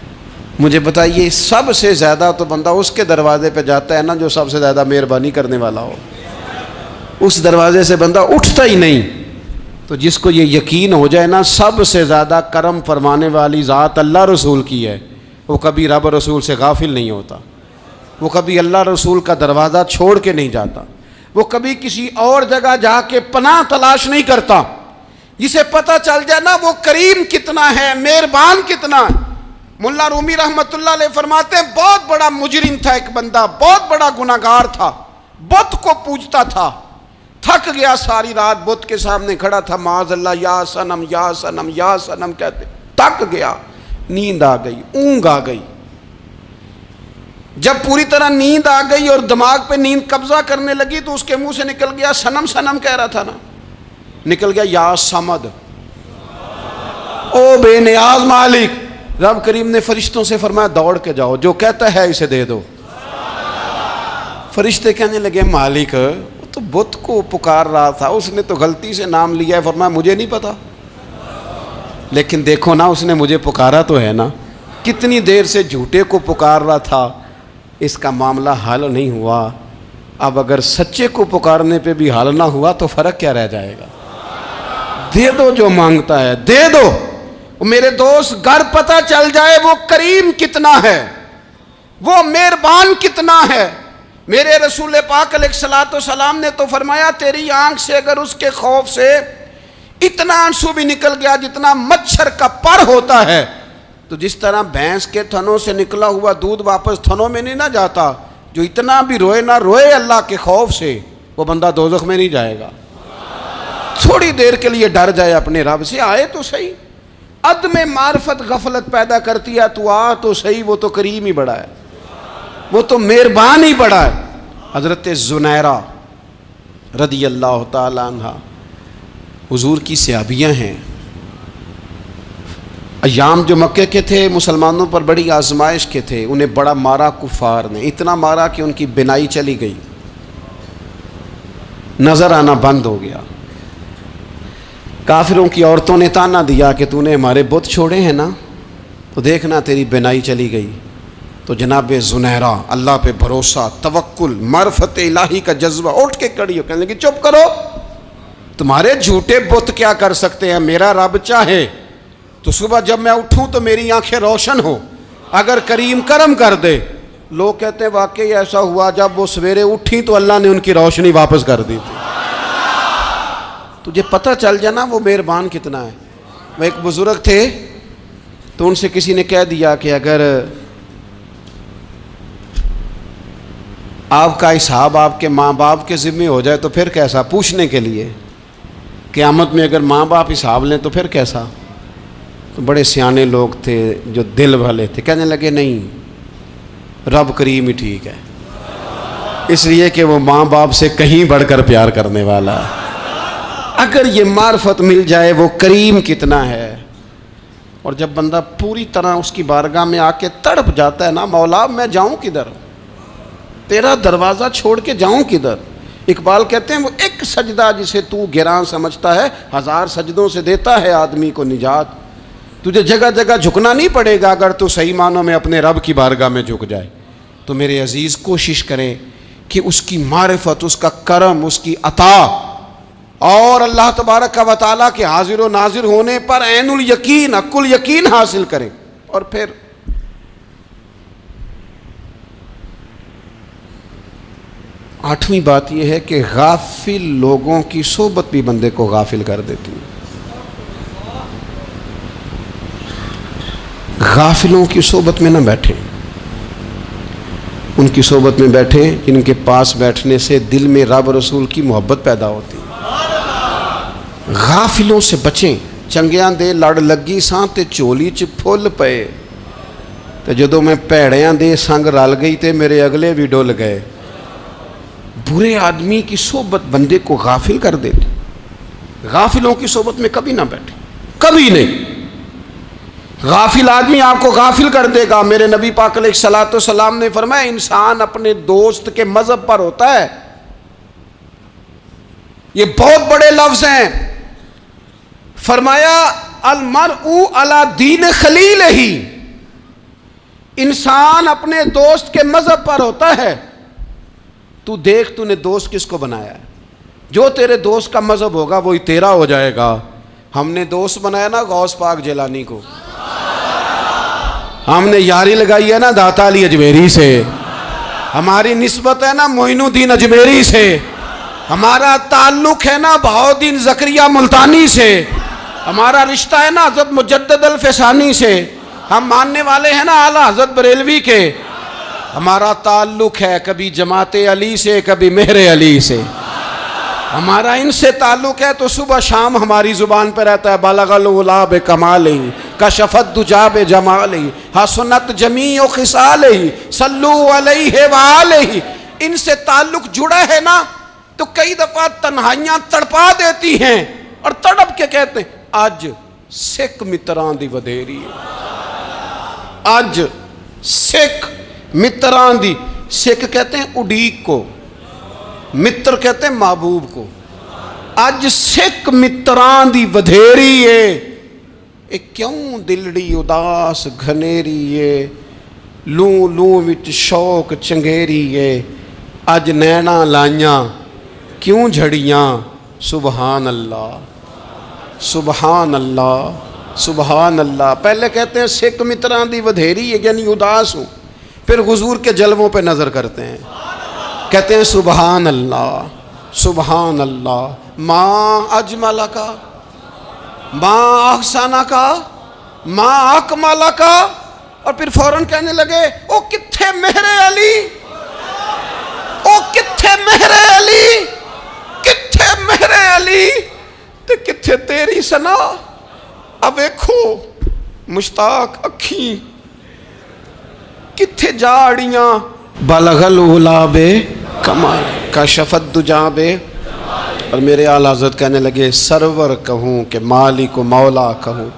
A: مجھے بتائیے سب سے زیادہ تو بندہ اس کے دروازے پہ جاتا ہے نا جو سب سے زیادہ مہربانی کرنے والا ہو, اس دروازے سے بندہ اٹھتا ہی نہیں. تو جس کو یہ یقین ہو جائے نا سب سے زیادہ کرم فرمانے والی ذات اللہ رسول کی ہے, وہ کبھی رب رسول سے غافل نہیں ہوتا, وہ کبھی اللہ رسول کا دروازہ چھوڑ کے نہیں جاتا، وہ کبھی کسی اور جگہ جا کے پناہ تلاش نہیں کرتا۔ جسے پتہ چل جائے نا وہ کریم کتنا ہے، مہربان کتنا ہے۔ ملا رومی رحمت اللہ علیہ فرماتے ہیں بہت بڑا مجرم تھا ایک بندہ، بہت بڑا گناہگار تھا، بت کو پوجتا تھا، تھک گیا ساری رات بت کے سامنے کھڑا تھا، معاذ اللہ یا صنم یا صنم یا صنم کہتے، تھک گیا، نیند آ گئی، اونگ آ گئی۔ جب پوری طرح نیند آ گئی اور دماغ پہ نیند قبضہ کرنے لگی تو اس کے منہ سے نکل گیا، صنم صنم کہہ رہا تھا نا، نکل گیا یا صمد، او بے نیاز مالک۔ رب کریم نے فرشتوں سے فرمایا دوڑ کے جاؤ، جو کہتا ہے اسے دے دو۔ فرشتے کہنے لگے مالک وہ تو بت کو پکار رہا تھا، اس نے تو غلطی سے نام لیا ہے۔ فرمایا مجھے نہیں پتا، لیکن دیکھو نا اس نے مجھے پکارا تو ہے نا، کتنی دیر سے جھوٹے کو پکار رہا تھا، اس کا معاملہ حل نہیں ہوا۔ اب اگر سچے کو پکارنے پہ بھی حل نہ ہوا تو فرق کیا رہ جائے گا؟ دے دو جو مانگتا ہے، دے دو۔ میرے دوست گھر پتہ چل جائے وہ کریم کتنا ہے، وہ مہربان کتنا ہے۔ میرے رسول پاک علیہ الصلوۃ والسلام نے تو فرمایا تیری آنکھ سے اگر اس کے خوف سے اتنا آنسو بھی نکل گیا جتنا مچھر کا پر ہوتا ہے، تو جس طرح بھینس کے تھنوں سے نکلا ہوا دودھ واپس تھنوں میں نہیں نہ جاتا، جو اتنا بھی روئے نہ روئے اللہ کے خوف سے، وہ بندہ دوزخ میں نہیں جائے گا۔ تھوڑی دیر کے لیے ڈر جائے اپنے رب سے، آئے تو صحیح۔ عدم معرفت غفلت پیدا کرتی ہے، تو آ تو صحیح، وہ تو کریم ہی بڑا ہے، وہ تو مہربان ہی بڑا ہے۔ حضرت زنیرہ رضی اللہ تعالی عنہ حضور کی صحابیاں ہیں۔ ایام جو مکے کے تھے مسلمانوں پر بڑی آزمائش کے تھے، انہیں بڑا مارا کفار نے، اتنا مارا کہ ان کی بینائی چلی گئی، نظر آنا بند ہو گیا۔ کافروں کی عورتوں نے تانا دیا کہ تو نے ہمارے بت چھوڑے ہیں نا، تو دیکھنا تیری بینائی چلی گئی۔ تو جناب زنیرہ اللہ پہ بھروسہ، توکل، معرفت الہی کا جذبہ، اٹھ کے کھڑی ہو کہنے لگی چپ کرو، تمہارے جھوٹے بت کیا کر سکتے ہیں، میرا رب چاہے تو صبح جب میں اٹھوں تو میری آنکھیں روشن ہو، اگر کریم کرم کر دے۔ لوگ کہتے ہیں واقعی ایسا ہوا، جب وہ سویرے اٹھیں تو اللہ نے ان کی روشنی واپس کر دی تھی۔ تجھے پتہ چل جانا وہ مہربان کتنا ہے۔ وہ ایک بزرگ تھے تو ان سے کسی نے کہہ دیا کہ اگر آپ کا حساب آپ کے ماں باپ کے ذمہ ہو جائے تو پھر کیسا، پوچھنے کے لیے قیامت میں اگر ماں باپ حساب لیں تو پھر کیسا۔ تو بڑے سیانے لوگ تھے جو دل والے تھے، کہنے لگے نہیں، رب کریم ہی ٹھیک ہے، اس لیے کہ وہ ماں باپ سے کہیں بڑھ کر پیار کرنے والا ہے۔ اگر یہ معرفت مل جائے وہ کریم کتنا ہے۔ اور جب بندہ پوری طرح اس کی بارگاہ میں آ کے تڑپ جاتا ہے نا، مولا میں جاؤں کدھر، تیرا دروازہ چھوڑ کے جاؤں کدھر۔ اقبال کہتے ہیں وہ ایک سجدہ جسے تو گراں سمجھتا ہے، 1000 سجدوں سے دیتا ہے آدمی کو نجات۔ تجھے جگہ جگہ جھکنا نہیں پڑے گا اگر تو صحیح معنوں میں اپنے رب کی بارگاہ میں جھک جائے۔ تو میرے عزیز کوشش کریں کہ اس کی معرفت، اس کا کرم، اس کی عطا اور اللہ تبارک و تعالیٰ کے حاضر و ناظر ہونے پر عین الیقین، حق الیقین حاصل کریں۔ اور پھر آٹھویں بات یہ ہے کہ غافل لوگوں کی صحبت بھی بندے کو غافل کر دیتی ہے۔ غافلوں کی صحبت میں نہ بیٹھیں، ان کی صحبت میں بیٹھیں جن کے پاس بیٹھنے سے دل میں رب رسول کی محبت پیدا ہوتی ہے۔ غافلوں سے بچیں۔ چنگیاں دے لڑ لگی ساں تے چولی چ پھل پئے، تے جدوں میں پیڑیاں دے سنگ رل گئی تے میرے اگلے بھی ڈول گئے۔ برے آدمی کی صحبت بندے کو غافل کر دیتی۔ غافلوں کی صحبت میں کبھی نہ بیٹھیں، کبھی نہیں۔ غافل آدمی آپ کو غافل کر دے گا۔ میرے نبی پاک علیہ الصلوۃ والسلام نے فرمایا انسان اپنے دوست کے مذہب پر ہوتا ہے۔ یہ بہت بڑے لفظ ہیں۔ فرمایا المرء علی دین خلیلہ، انسان اپنے دوست کے مذہب پر ہوتا ہے۔ تو دیکھ تو نے دوست کس کو بنایا ہے، جو تیرے دوست کا مذہب ہوگا وہی تیرا ہو جائے گا۔ ہم نے دوست بنایا نا غوث پاک جیلانی کو، ہم نے یاری لگائی ہے نا داتا علی اجمیری سے، ہماری نسبت ہے نا معین الدین اجمیری سے، ہمارا تعلق ہے نا بہاؤالدین زکریہ ملتانی سے، ہمارا رشتہ ہے نا حضرت مجدد الفسانی سے، ہم ماننے والے ہیں نا اعلیٰ حضرت بریلوی کے، ہمارا تعلق ہے کبھی جماعت علی سے کبھی مہر علی سے، ہمارا ان سے تعلق ہے تو صبح شام ہماری زبان پہ رہتا ہے بالغ العلا بکمالہ کشف الدجی بجمالہ حسنت جمیع خصالہ صلو علیہ وآلہ۔ ان سے تعلق جڑا ہے نا تو کئی دفعہ تنہائیاں تڑپا دیتی ہیں اور تڑپ کے کہتے ہیں آج سکھ متران دی ودھیری ہے، آج سکھ متران دی، سکھ کہتے ہیں اڈیق کو، متر کہتے ہیں محبوب کو، اج سکھ متران دی ودھیری ہے، اے کیوں دلڑی اداس گھنیری ہے، لوں لوں وچ شوق چنگیری ہے، اج نینا لائیاں کیوں جھڑیاں، سبحان اللہ سبحان اللہ سبحان اللہ۔ پہلے کہتے ہیں سکھ متران دی ودھیری ہے یعنی اداس ہوں، پھر حضور کے جلووں پہ نظر کرتے ہیں، کہتے ہیں سبحان اللہ سبحان اللہ، ماں اجمل کا ماں احسن کا ماں اکمل کا، اور پھر فوراً کہنے لگے او کتھے مہر علی، او کتھے مہر علی، کتھے مہر علی تے کتھے تیری سنا، اب ویکھو مشتاق اکھیں کتھے جاڑیاں، بلغ العلا بے کمال کشف الدجی بے، اور میرے اعلیٰ حضرت کہنے لگے سرور کہوں کہ مالک و مولا کہوں،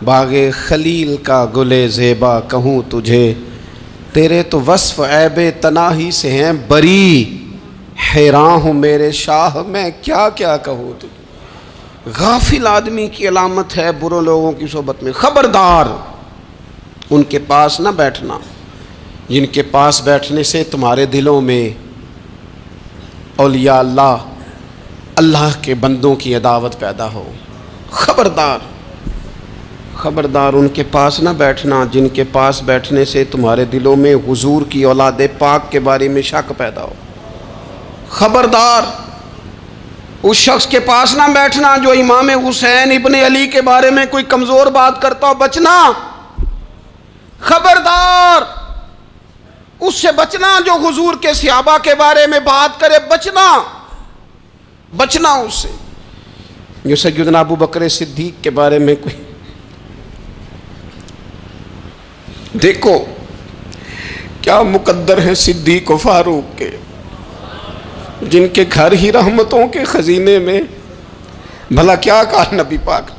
A: باغ خلیل کا گلے زیبا کہوں تجھے، تیرے تو وصف عیب تناہی سے ہیں بری، حیران ہوں میرے شاہ میں کیا کیا کہوں تجھے۔ غافل آدمی کی علامت ہے برے لوگوں کی صحبت میں، خبردار ان کے پاس نہ بیٹھنا جن کے پاس بیٹھنے سے تمہارے دلوں میں اولیاء اللہ اللہ کے بندوں کی عداوت پیدا ہو، خبردار خبردار ان کے پاس نہ بیٹھنا جن کے پاس بیٹھنے سے تمہارے دلوں میں حضور کی اولاد پاک کے بارے میں شک پیدا ہو، خبردار اس شخص کے پاس نہ بیٹھنا جو امام حسین ابن علی کے بارے میں کوئی کمزور بات کرتا ہو، بچنا، خبردار اس سے بچنا جو حضور کے صحابہ کے بارے میں بات کرے، بچنا بچنا اس سے، جو سیدنا ابو بکر صدیق کے بارے میں کوئی، دیکھو کیا مقدر ہیں صدیق و فاروق کے، جن کے گھر ہی رحمتوں کے خزینے میں، بھلا کیا کہا نبی پاک،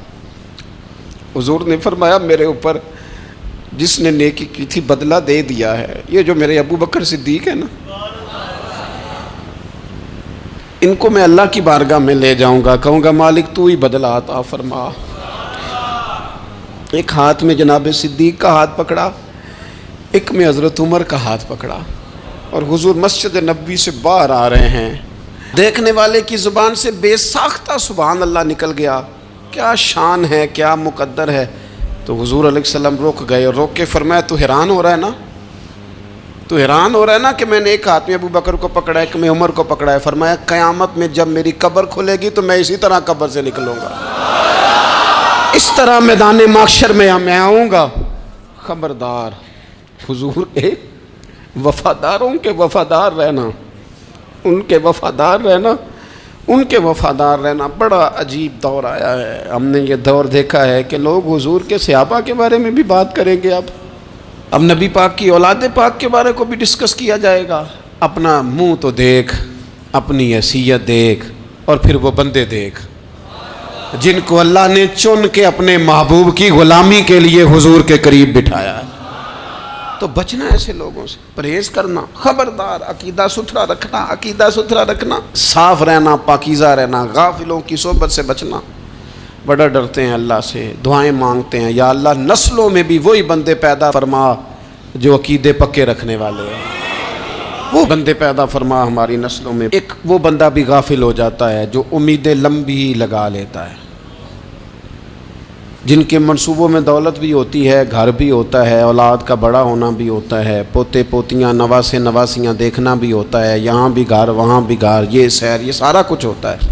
A: حضور نے فرمایا میرے اوپر جس نے نیکی کی تھی بدلہ دے دیا ہے، یہ جو میرے ابو بکر صدیق ہے نا، ان کو میں اللہ کی بارگاہ میں لے جاؤں گا، کہوں گا مالک تو ہی بدلہ عطا فرما۔ ایک ہاتھ میں جناب صدیق کا ہاتھ پکڑا، ایک میں حضرت عمر کا ہاتھ پکڑا، اور حضور مسجد نبوی سے باہر آ رہے ہیں، دیکھنے والے کی زبان سے بے ساختہ سبحان اللہ نکل گیا، کیا شان ہے کیا مقدر ہے۔ تو حضور علیہ السلام رک گئے اور روک کے فرمایا تو حیران ہو رہا ہے نا، تو حیران ہو رہا ہے نا کہ میں نے ایک ہاتھ میں ابو بکر کو پکڑا ہے، ایک میں عمر کو پکڑا ہے، فرمایا قیامت میں جب میری قبر کھلے گی تو میں اسی طرح قبر سے نکلوں گا، اس طرح میدان محشر میں میں آؤں گا۔ خبردار حضور ایک وفاداروں کے وفادار رہنا، ان کے وفادار رہنا، ان کے وفادار رہنا بڑا عجیب دور آیا ہے۔ ہم نے یہ دور دیکھا ہے کہ لوگ حضور کے صحابہ کے بارے میں بھی بات کریں گے، اب نبی پاک کی اولاد پاک کے بارے کو بھی ڈسکس کیا جائے گا۔ اپنا منہ تو دیکھ، اپنی حیثیت دیکھ، اور پھر وہ بندے دیکھ جن کو اللہ نے چن کے اپنے محبوب کی غلامی کے لیے حضور کے قریب بٹھایا ہے۔ تو بچنا ایسے لوگوں سے، پرہیز کرنا، خبردار عقیدہ ستھرا رکھنا، عقیدہ ستھرا رکھنا، صاف رہنا، پاکیزہ رہنا، غافلوں کی صحبت سے بچنا۔ بڑا ڈرتے ہیں اللہ سے، دعائیں مانگتے ہیں یا اللہ نسلوں میں بھی وہی بندے پیدا فرما جو عقیدے پکے رکھنے والے ہیں، وہ بندے پیدا فرما ہماری نسلوں میں۔ ایک وہ بندہ بھی غافل ہو جاتا ہے جو امیدیں لمبی لگا لیتا ہے، جن کے منصوبوں میں دولت بھی ہوتی ہے، گھر بھی ہوتا ہے، اولاد کا بڑا ہونا بھی ہوتا ہے، پوتے پوتیاں نواسے نواسیاں دیکھنا بھی ہوتا ہے، یہاں بھی گھر وہاں بھی گھر، یہ سیر، یہ سارا کچھ ہوتا ہے،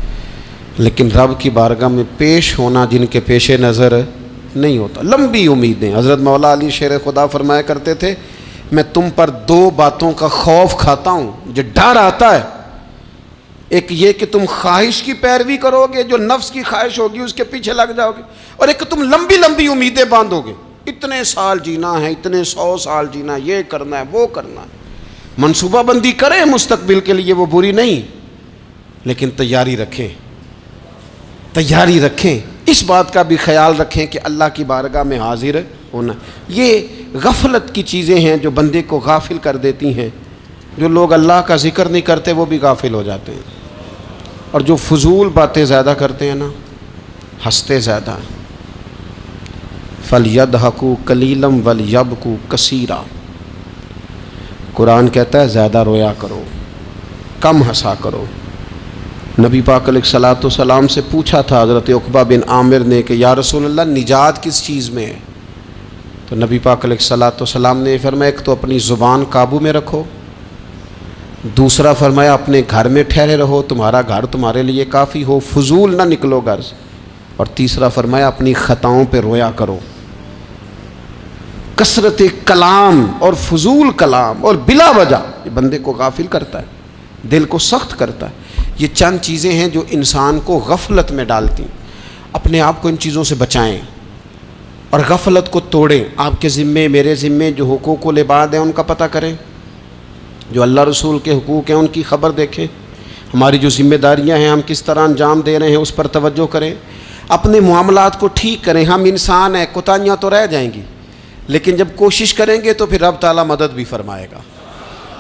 A: لیکن رب کی بارگاہ میں پیش ہونا جن کے پیش نظر نہیں ہوتا۔ لمبی امیدیں۔ حضرت مولا علی شیر خدا فرمایا کرتے تھے، میں تم پر دو باتوں کا خوف کھاتا ہوں، جو ڈر آتا ہے، ایک یہ کہ تم خواہش کی پیروی کرو گے، جو نفس کی خواہش ہوگی اس کے پیچھے لگ جاؤ گے، اور ایک تم لمبی لمبی امیدیں باندھو گے، اتنے سال جینا ہے، اتنے 100 سال جینا، یہ کرنا ہے، وہ کرنا ہے۔ منصوبہ بندی کریں مستقبل کے لیے، وہ بری نہیں، لیکن تیاری رکھیں، تیاری رکھیں، اس بات کا بھی خیال رکھیں کہ اللہ کی بارگاہ میں حاضر ہونا۔ یہ غفلت کی چیزیں ہیں جو بندے کو غافل کر دیتی ہیں۔ جو لوگ اللہ کا ذکر نہیں کرتے وہ بھی غافل ہو جاتے ہیں، اور جو فضول باتیں زیادہ کرتے ہیں نا، ہنستے زیادہ ہیں۔ فَلْيَضْحَكُوا قَلِيلًا وَلْيَبْكُوا كَثِيرًا، قرآن کہتا ہے زیادہ رویا کرو، کم ہنسا کرو۔ نبی پاک علیہ الصلوۃ والسلام سے پوچھا تھا حضرت عقبہ بن عامر نے کہ یا رسول اللہ نجات کس چیز میں ہے؟ تو نبی پاک علیہ الصلوۃ والسلام نے فرمایا ایک تو اپنی زبان قابو میں رکھو، دوسرا فرمایا اپنے گھر میں ٹھہرے رہو، تمہارا گھر تمہارے لیے کافی ہو، فضول نہ نکلو گھر سے، اور تیسرا فرمایا اپنی خطاؤں پہ رویا کرو۔ کثرت کلام اور فضول کلام اور بلا وجہ یہ بندے کو غافل کرتا ہے، دل کو سخت کرتا ہے۔ یہ چند چیزیں ہیں جو انسان کو غفلت میں ڈالتی ہیں۔ اپنے آپ کو ان چیزوں سے بچائیں اور غفلت کو توڑیں۔ آپ کے ذمے، میرے ذمے جو حقوق العباد ہیں ان کا پتہ کریں، جو اللہ رسول کے حقوق ہیں ان کی خبر دیکھیں، ہماری جو ذمہ داریاں ہیں ہم کس طرح انجام دے رہے ہیں اس پر توجہ کریں، اپنے معاملات کو ٹھیک کریں۔ ہم انسان ہیں، کوتاہیاں تو رہ جائیں گی، لیکن جب کوشش کریں گے تو پھر رب تعالیٰ مدد بھی فرمائے گا۔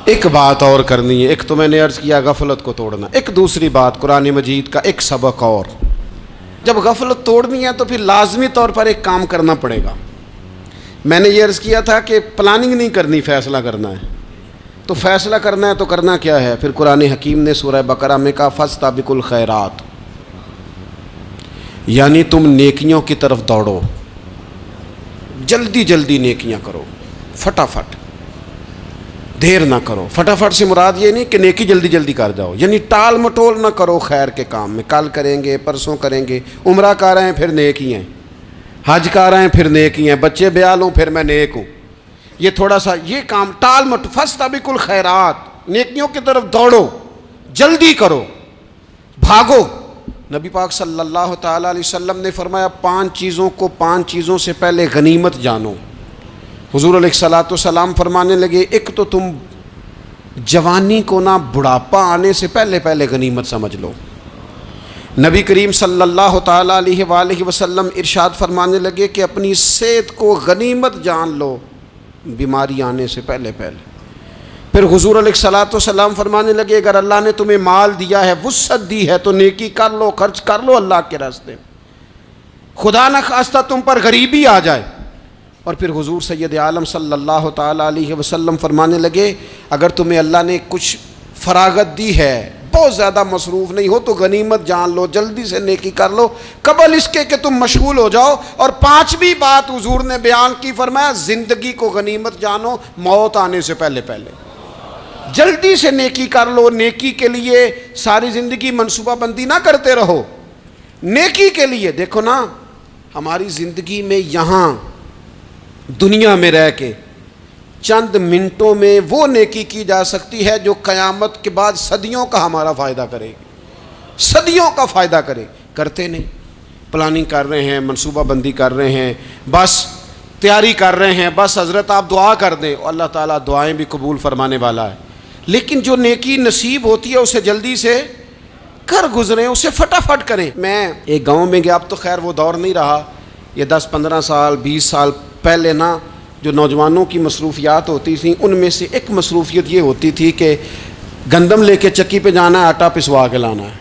A: ایک بات اور کرنی ہے، ایک تو میں نے عرض کیا غفلت کو توڑنا، ایک دوسری بات قرآن مجید کا ایک سبق اور، جب غفلت توڑنی ہے تو پھر لازمی طور پر ایک کام کرنا پڑے گا۔ میں نے یہ عرض کیا تھا کہ پلاننگ نہیں کرنی، فیصلہ کرنا ہے۔ تو فیصلہ کرنا ہے تو کرنا کیا ہے؟ پھر قرآن حکیم نے سورہ بقرہ میں کہا فاستبقوا الخیرات، یعنی تم نیکیوں کی طرف دوڑو، جلدی جلدی نیکیاں کرو، فٹافٹ، دیر نہ کرو۔ فٹافٹ سے مراد یہ نہیں کہ نیکی جلدی جلدی کر جاؤ، یعنی ٹال مٹول نہ کرو خیر کے کام میں، کل کریں گے، پرسوں کریں گے، عمرہ کر رہے ہیں پھر نیکی ہیں، حج کر رہے ہیں پھر نیکی ہیں، بچے بیال ہوں پھر میں نیک ہوں، یہ تھوڑا سا یہ کام ٹال مٹ۔ فاستبقوا الخیرات، نیکیوں کی طرف دوڑو، جلدی کرو، بھاگو۔ نبی پاک صلی اللہ تعالیٰ علیہ وسلم نے فرمایا 5 چیزوں سے پہلے غنیمت جانو۔ حضور علیہ الصلوۃ والسلام فرمانے لگے ایک تو تم جوانی کو نہ بڑھاپا آنے سے پہلے پہلے غنیمت سمجھ لو۔ نبی کریم صلی اللہ تعالیٰ علیہ وآلہ وسلم ارشاد فرمانے لگے کہ اپنی صحت کو غنیمت جان لو، بیماری آنے سے پہلے پہلے۔ پھر حضور علیہ الصلوۃ والسلام فرمانے لگے اگر اللہ نے تمہیں مال دیا ہے، وسعت دی ہے، تو نیکی کر لو، خرچ کر لو اللہ کے راستے میں، خدا نہ خواستہ تم پر غریبی آ جائے۔ اور پھر حضور سید عالم صلی اللہ تعالیٰ علیہ وسلم فرمانے لگے اگر تمہیں اللہ نے کچھ فراغت دی ہے، بہت زیادہ مصروف نہیں ہو، تو غنیمت جان لو، جلدی سے نیکی کر لو قبل اس کے کہ تم مشغول ہو جاؤ۔ اور 5ویں بات حضور نے بیان کی، فرمایا زندگی کو غنیمت جانو، موت آنے سے پہلے پہلے جلدی سے نیکی کر لو۔ نیکی کے لیے ساری زندگی منصوبہ بندی نہ کرتے رہو، نیکی کے لیے دیکھو نا، ہماری زندگی میں یہاں دنیا میں رہ کے چند منٹوں میں وہ نیکی کی جا سکتی ہے جو قیامت کے بعد صدیوں کا ہمارا فائدہ کرے گی، صدیوں کا فائدہ کرتے نہیں۔ پلاننگ کر رہے ہیں، منصوبہ بندی کر رہے ہیں، بس تیاری کر رہے ہیں، بس حضرت آپ دعا کر دیں، اللہ تعالیٰ دعائیں بھی قبول فرمانے والا ہے، لیکن جو نیکی نصیب ہوتی ہے اسے جلدی سے کر گزریں، اسے فٹافٹ کریں۔ میں ایک گاؤں میں گیا، اب تو خیر وہ دور نہیں رہا، یہ 10-15 سال 20 سال پہلے نا جو نوجوانوں کی مصروفیات ہوتی تھیں ان میں سے ایک مصروفیت یہ ہوتی تھی کہ گندم لے کے چکی پہ جانا ہے، آٹا پسوا کے لانا ہے۔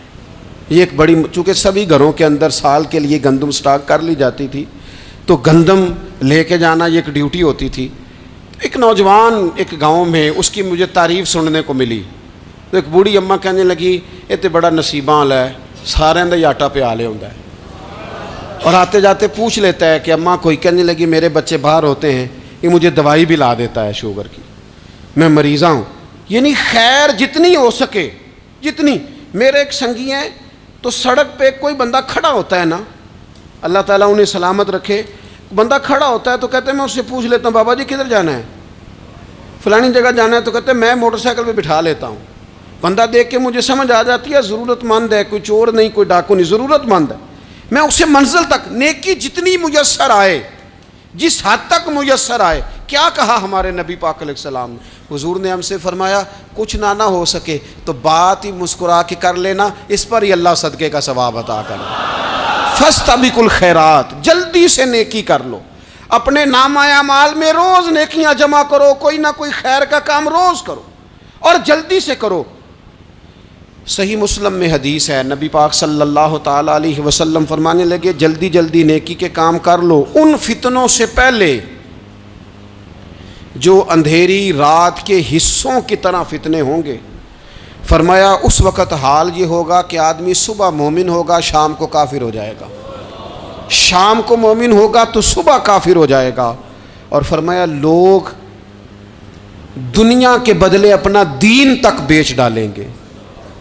A: یہ ایک بڑی، چونکہ سبھی گھروں کے اندر سال کے لیے گندم سٹاک کر لی جاتی تھی، تو گندم لے کے جانا یہ ایک ڈیوٹی ہوتی تھی۔ ایک نوجوان ایک گاؤں میں، اس کی مجھے تعریف سننے کو ملی، تو ایک بوڑھی اماں کہنے لگی یہ تو بڑا نصیباں والا ہے، سارے دا آٹا پیا لے ہوندا ہے۔ اور آتے جاتے پوچھ لیتا ہے کہ اماں کوئی کہنے لگی میرے بچے باہر ہوتے ہیں، یہ مجھے دوائی بھی لا دیتا ہے شوگر کی، میں مریضہ ہوں. یعنی خیر جتنی ہو سکے جتنی. میرے ایک سنگی ہیں تو سڑک پہ کوئی بندہ کھڑا ہوتا ہے نا، اللہ تعالیٰ انہیں سلامت رکھے، بندہ کھڑا ہوتا ہے تو کہتے ہیں میں اس سے پوچھ لیتا ہوں بابا جی کدھر جانا ہے، فلانی جگہ جانا ہے، تو کہتے ہیں میں موٹر سائیکل پہ بٹھا لیتا ہوں. بندہ دیکھ کے مجھے سمجھ آ جاتی ہے ضرورت مند ہے، کوئی چور نہیں کوئی ڈاکو نہیں، ضرورت مند ہے. میں اسے منزل تک نیکی جتنی میسر آئے، جس حد تک میسر آئے. کیا کہا ہمارے نبی پاک علیہ السلام نے؟ حضور نے ہم سے فرمایا کچھ نہ ہو سکے تو بات ہی مسکرا کے کر لینا، اس پر ہی اللہ صدقے کا ثواب عطا کر. فاستبقوا الخیرات، جلدی سے نیکی کر لو. اپنے نامہ اعمال میں روز نیکیاں جمع کرو، کوئی نہ کوئی خیر کا کام روز کرو اور جلدی سے کرو. صحیح مسلم میں حدیث ہے، نبی پاک صلی اللہ تعالیٰ علیہ وسلم فرمانے لگے جلدی جلدی نیکی کے کام کر لو ان فتنوں سے پہلے جو اندھیری رات کے حصوں کی طرح فتنے ہوں گے. فرمایا اس وقت حال یہ ہوگا کہ آدمی صبح مومن ہوگا شام کو کافر ہو جائے گا، شام کو مومن ہوگا تو صبح کافر ہو جائے گا. اور فرمایا لوگ دنیا کے بدلے اپنا دین تک بیچ ڈالیں گے.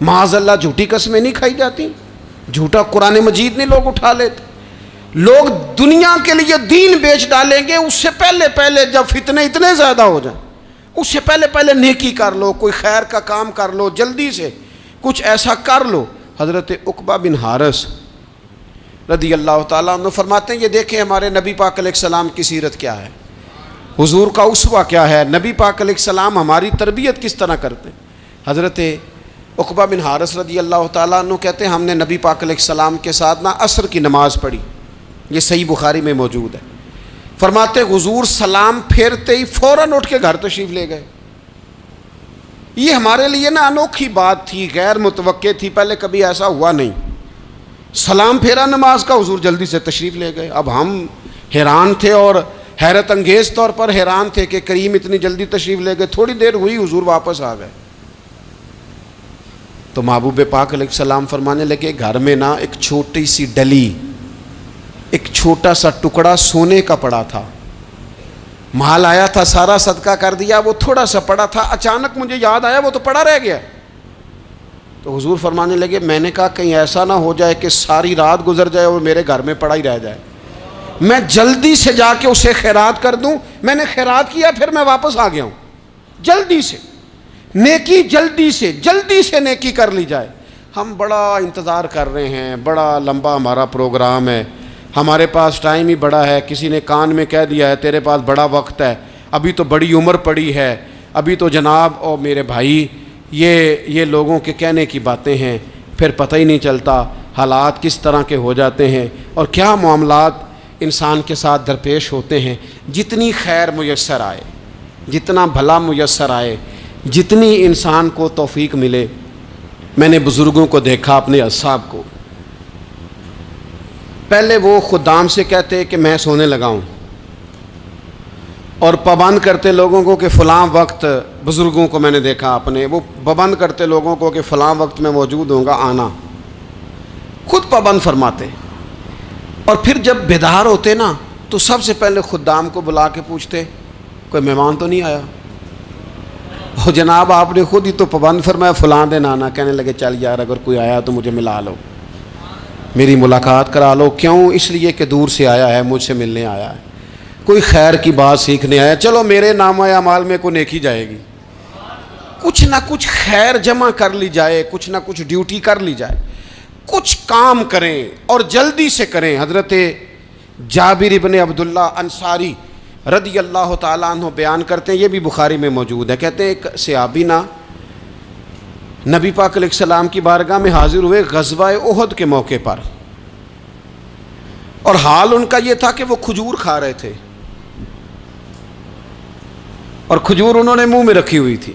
A: معاذ اللہ جھوٹی قسمیں نہیں کھائی جاتی، جھوٹا قرآن مجید نہیں لوگ اٹھا لیتے. لوگ دنیا کے لیے دین بیچ ڈالیں گے. اس سے پہلے جب فتنے اتنے زیادہ ہو جائیں اس سے پہلے نیکی کر لو، کوئی خیر کا کام کر لو، جلدی سے کچھ ایسا کر لو. حضرت عقبہ بن حارث رضی اللہ تعالیٰ عنہ فرماتے ہیں یہ دیکھیں ہمارے نبی پاک علیہ السلام کی سیرت کیا ہے، حضور کا اسوہ کیا ہے، نبی پاک علیہ السلام ہماری تربیت کس طرح کرتے ہیں. حضرت عقبہ بن حارث رضی اللہ تعالیٰ عنہ کہتے ہیں ہم نے نبی پاک علیہ السلام کے ساتھ عصر کی نماز پڑھی، یہ صحیح بخاری میں موجود ہے. فرماتے حضور سلام پھیرتے ہی فوراً اٹھ کے گھر تشریف لے گئے. یہ ہمارے لیے انوکھی بات تھی، غیر متوقع تھی، پہلے کبھی ایسا ہوا نہیں. سلام پھیرا نماز کا، حضور جلدی سے تشریف لے گئے. اب ہم حیران تھے اور حیرت انگیز طور پر حیران تھے کہ کریم اتنی جلدی تشریف لے گئے. تھوڑی دیر ہوئی حضور واپس آ گئے تو محبوب پاک علیہ السلام فرمانے لگے گھر میں ایک چھوٹی سی ڈلی، ایک چھوٹا سا ٹکڑا سونے کا پڑا تھا، مال آیا تھا سارا صدقہ کر دیا، وہ تھوڑا سا پڑا تھا، اچانک مجھے یاد آیا وہ تو پڑا رہ گیا. تو حضور فرمانے لگے میں نے کہا کہیں ایسا نہ ہو جائے کہ ساری رات گزر جائے اور میرے گھر میں پڑا ہی رہ جائے، میں جلدی سے جا کے اسے خیرات کر دوں. میں نے خیرات کیا پھر میں واپس آ گیا ہوں. جلدی سے نیکی، جلدی سے نیکی کر لی جائے. ہم بڑا انتظار کر رہے ہیں، بڑا لمبا ہمارا پروگرام ہے، ہمارے پاس ٹائم ہی بڑا ہے. کسی نے کان میں کہہ دیا ہے تیرے پاس بڑا وقت ہے، ابھی تو بڑی عمر پڑی ہے، ابھی تو جناب اور میرے بھائی یہ لوگوں کے کہنے کی باتیں ہیں. پھر پتہ ہی نہیں چلتا حالات کس طرح کے ہو جاتے ہیں اور کیا معاملات انسان کے ساتھ درپیش ہوتے ہیں. جتنی خیر میسر آئے، جتنا بھلا میسر آئے، جتنی انسان کو توفیق ملے. میں نے بزرگوں کو دیکھا، اپنے اصحاب کو، پہلے وہ خدام سے کہتے کہ میں سونے لگا ہوں اور پابند کرتے لوگوں کو کہ فلاں وقت، بزرگوں کو میں نے دیکھا اپنے، وہ پابند کرتے لوگوں کو کہ فلاں وقت میں موجود ہوں گا آنا، خود پابند فرماتے. اور پھر جب بیدار ہوتے تو سب سے پہلے خدام کو بلا کے پوچھتے کوئی مہمان تو نہیں آیا. اور جناب آپ نے خود ہی تو پابند فرمایا فلاں دن آنا. کہنے لگے چل یار اگر کوئی آیا تو مجھے ملا لو، میری ملاقات کرا لو. کیوں؟ اس لیے کہ دور سے آیا ہے، مجھ سے ملنے آیا ہے، کوئی خیر کی بات سیکھنے آیا. چلو میرے نامہ اعمال میں کو نیکی جائے گی. کچھ نہ کچھ خیر جمع کر لی جائے، کچھ نہ کچھ ڈیوٹی کر لی جائے، کچھ کام کریں اور جلدی سے کریں. حضرت جابر ابن عبداللہ انصاری رضی اللہ تعالیٰ عنہ بیان کرتے ہیں، یہ بھی بخاری میں موجود ہے. کہتے ہیں ایک صحابی نبی پاک علیہ السلام کی بارگاہ میں حاضر ہوئے غزوہ احد کے موقع پر، اور حال ان کا یہ تھا کہ وہ کھجور کھا رہے تھے اور کھجور انہوں نے منہ میں رکھی ہوئی تھی.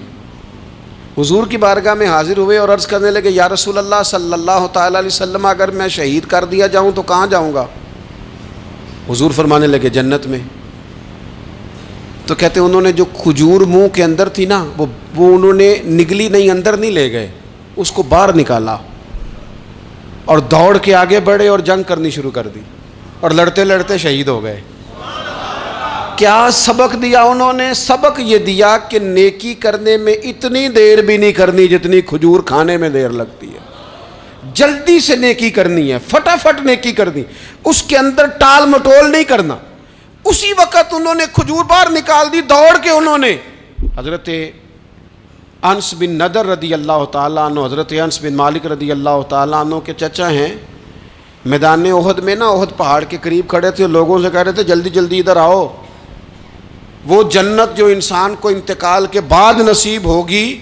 A: حضور کی بارگاہ میں حاضر ہوئے اور عرض کرنے لگے یا رسول اللہ صلی اللہ تعالیٰ علیہ وسلم اگر میں شہید کر دیا جاؤں تو کہاں جاؤں گا؟ حضور فرمانے لگے جنت میں. تو کہتے انہوں نے جو کھجور منہ کے اندر تھی وہ انہوں نے نگلی نہیں، اندر نہیں لے گئے، اس کو باہر نکالا اور دوڑ کے آگے بڑھے اور جنگ کرنی شروع کر دی. اور لڑتے لڑتے شہید ہو گئے۔ کیا سبق دیا انہوں نے؟ سبق یہ دیا کہ نیکی کرنے میں اتنی دیر بھی نہیں کرنی جتنی کھجور کھانے میں دیر لگتی ہے۔ جلدی سے نیکی کرنی ہے، فٹافٹ نیکی کرنی، اس کے اندر ٹال مٹول نہیں کرنا۔ اسی وقت انہوں نے کھجور باہر نکال دی، دوڑ کے انہوں نے حضرت انس بن نضر رضی اللہ تعالیٰ عنہ، حضرت انس بن مالک رضی اللہ تعالیٰ عنہ کے چچا ہیں، میدان احد میں نا، احد پہاڑ کے قریب کھڑے تھے، لوگوں سے کہہ رہے تھے جلدی جلدی ادھر آؤ، وہ جنت جو انسان کو انتقال کے بعد نصیب ہوگی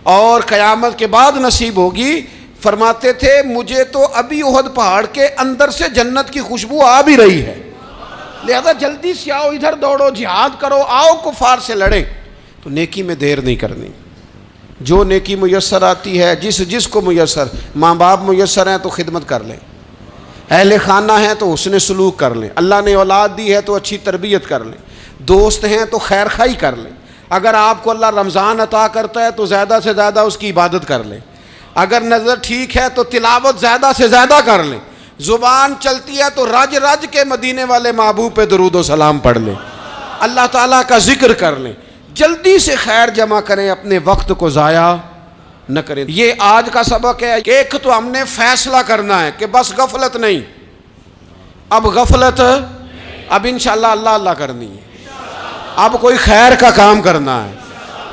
A: اور قیامت کے بعد نصیب ہوگی، فرماتے تھے مجھے تو ابھی احد پہاڑ کے اندر سے جنت کی خوشبو آ بھی رہی ہے، لہذا جلدی سے آؤ، ادھر دوڑو، جہاد کرو، آؤ کفار سے لڑیں۔ تو نیکی میں دیر نہیں کرنی، جو نیکی میسر آتی ہے، جس کو میسر، ماں باپ میسر ہیں تو خدمت کر لیں، اہل خانہ ہیں تو حسن سلوک کر لیں، اللہ نے اولاد دی ہے تو اچھی تربیت کر لیں، دوست ہیں تو خیر خواہی کر لیں، اگر آپ کو اللہ رمضان عطا کرتا ہے تو زیادہ سے زیادہ اس کی عبادت کر لیں، اگر نظر ٹھیک ہے تو تلاوت زیادہ سے زیادہ کر لیں، زبان چلتی ہے تو رج رج کے مدینے والے محبوب پہ درود و سلام پڑھ لیں، اللہ تعالیٰ کا ذکر کر لیں، جلدی سے خیر جمع کریں، اپنے وقت کو ضائع نہ کریں۔ یہ آج کا سبق ہے کہ ایک تو ہم نے فیصلہ کرنا ہے کہ بس غفلت نہیں، اب غفلت، اب انشاءاللہ اللہ اللہ کرنی ہے، اب کوئی خیر کا کام کرنا ہے۔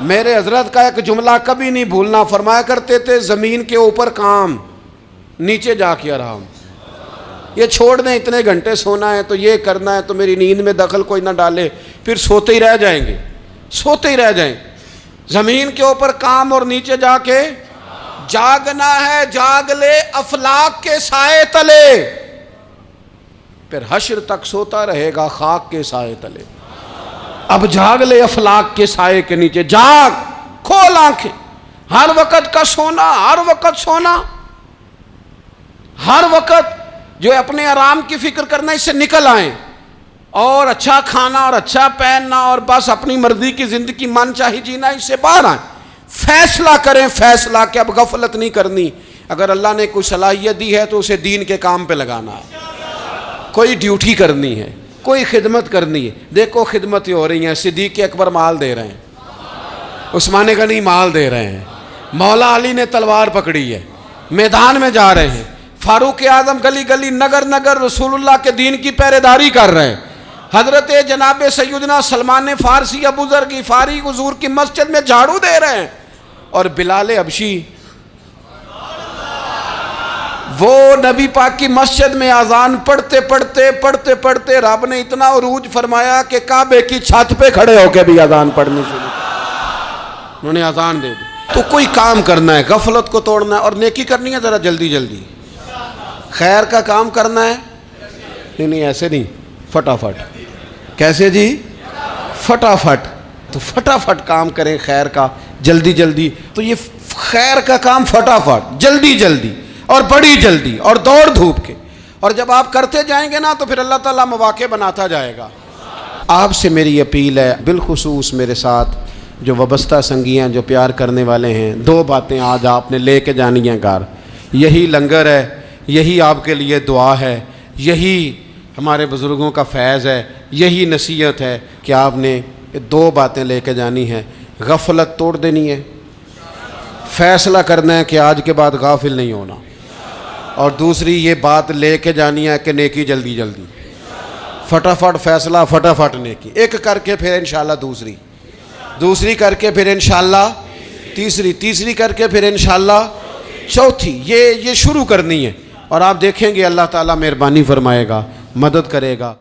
A: میرے حضرت کا ایک جملہ کبھی نہیں بھولنا، فرمایا کرتے تھے زمین کے اوپر کام، نیچے جا کے آرام، یہ چھوڑ دیں اتنے گھنٹے سونا ہے تو یہ کرنا ہے تو میری نیند میں دخل کوئی نہ ڈالے، پھر سوتے ہی رہ جائیں گے، سوتے ہی رہ جائیں گے۔ زمین کے اوپر کام اور نیچے جا کے جاگنا ہے، جاگ لے افلاک کے سائے تلے، پھر حشر تک سوتا رہے گا خاک کے سائے تلے۔ اب جاگ لے افلاک کے سائے کے نیچے، جاگ، کھول آنکھیں، ہر وقت کا سونا، ہر وقت سونا، ہر وقت جو اپنے آرام کی فکر کرنا، اس سے نکل آئیں اور اچھا کھانا اور اچھا پہننا اور بس اپنی مرضی کی زندگی من چاہی جینا، اس سے باہر آئیں، فیصلہ کریں، فیصلہ کہ اب غفلت نہیں کرنی، اگر اللہ نے کوئی صلاحیت دی ہے تو اسے دین کے کام پہ لگانا ہے، کوئی ڈیوٹی کرنی ہے، کوئی خدمت کرنی ہے۔ دیکھو خدمتیں ہو رہی ہیں، صدیق اکبر مال دے رہے ہیں، عثمان غنی مال دے رہے ہیں، مولا علی نے تلوار پکڑی ہے، میدان میں جا رہے ہیں، فاروق اعظم گلی گلی نگر نگر رسول اللہ کے دین کی پہرے داری کر رہے ہیں، حضرت جناب سیدنا سلمان فارسی ابو ذر غفاری حضور کی مسجد میں جھاڑو دے رہے ہیں، اور بلال حبشی وہ نبی پاک کی مسجد میں اذان پڑھتے رب نے اتنا عروج فرمایا کہ کعبے کی چھت پہ کھڑے ہو کے بھی اذان پڑھنی شروع، انہوں نے اذان دے دی۔ تو کوئی کام کرنا ہے، غفلت کو توڑنا ہے اور نیکی کرنی ہے، ذرا جلدی جلدی خیر کا کام کرنا ہے، نہیں ایسے نہیں، فٹافٹ، کیسے جی؟ فٹافٹ، تو فٹافٹ کام کریں خیر کا، جلدی جلدی، تو یہ خیر کا کام فٹافٹ، جلدی جلدی اور بڑی جلدی اور دوڑ دھوپ کے، اور جب آپ کرتے جائیں گے نا تو پھر اللہ تعالیٰ مواقع بناتا جائے گا۔ آپ سے میری اپیل ہے، بالخصوص میرے ساتھ جو وابستہ سنگی ہیں، جو پیار کرنے والے ہیں، دو باتیں آج آپ نے لے کے جانی ہیں گھر، یہی لنگر ہے، یہی آپ کے لیے دعا ہے، یہی ہمارے بزرگوں کا فیض ہے، یہی نصیحت ہے کہ آپ نے دو باتیں لے کے جانی ہیں، غفلت توڑ دینی ہے، فیصلہ کرنا ہے کہ آج کے بعد غافل نہیں ہونا، اور دوسری یہ بات لے کے جانی ہے کہ نیکی جلدی جلدی، فٹافٹ فیصلہ، فٹافٹ نیکی، ایک کر کے پھر انشاءاللہ دوسری کر کے پھر انشاءاللہ تیسری کر کے پھر انشاءاللہ چوتھی، یہ شروع کرنی ہے، اور آپ دیکھیں گے اللہ تعالیٰ مہربانی فرمائے گا، مدد کرے گا۔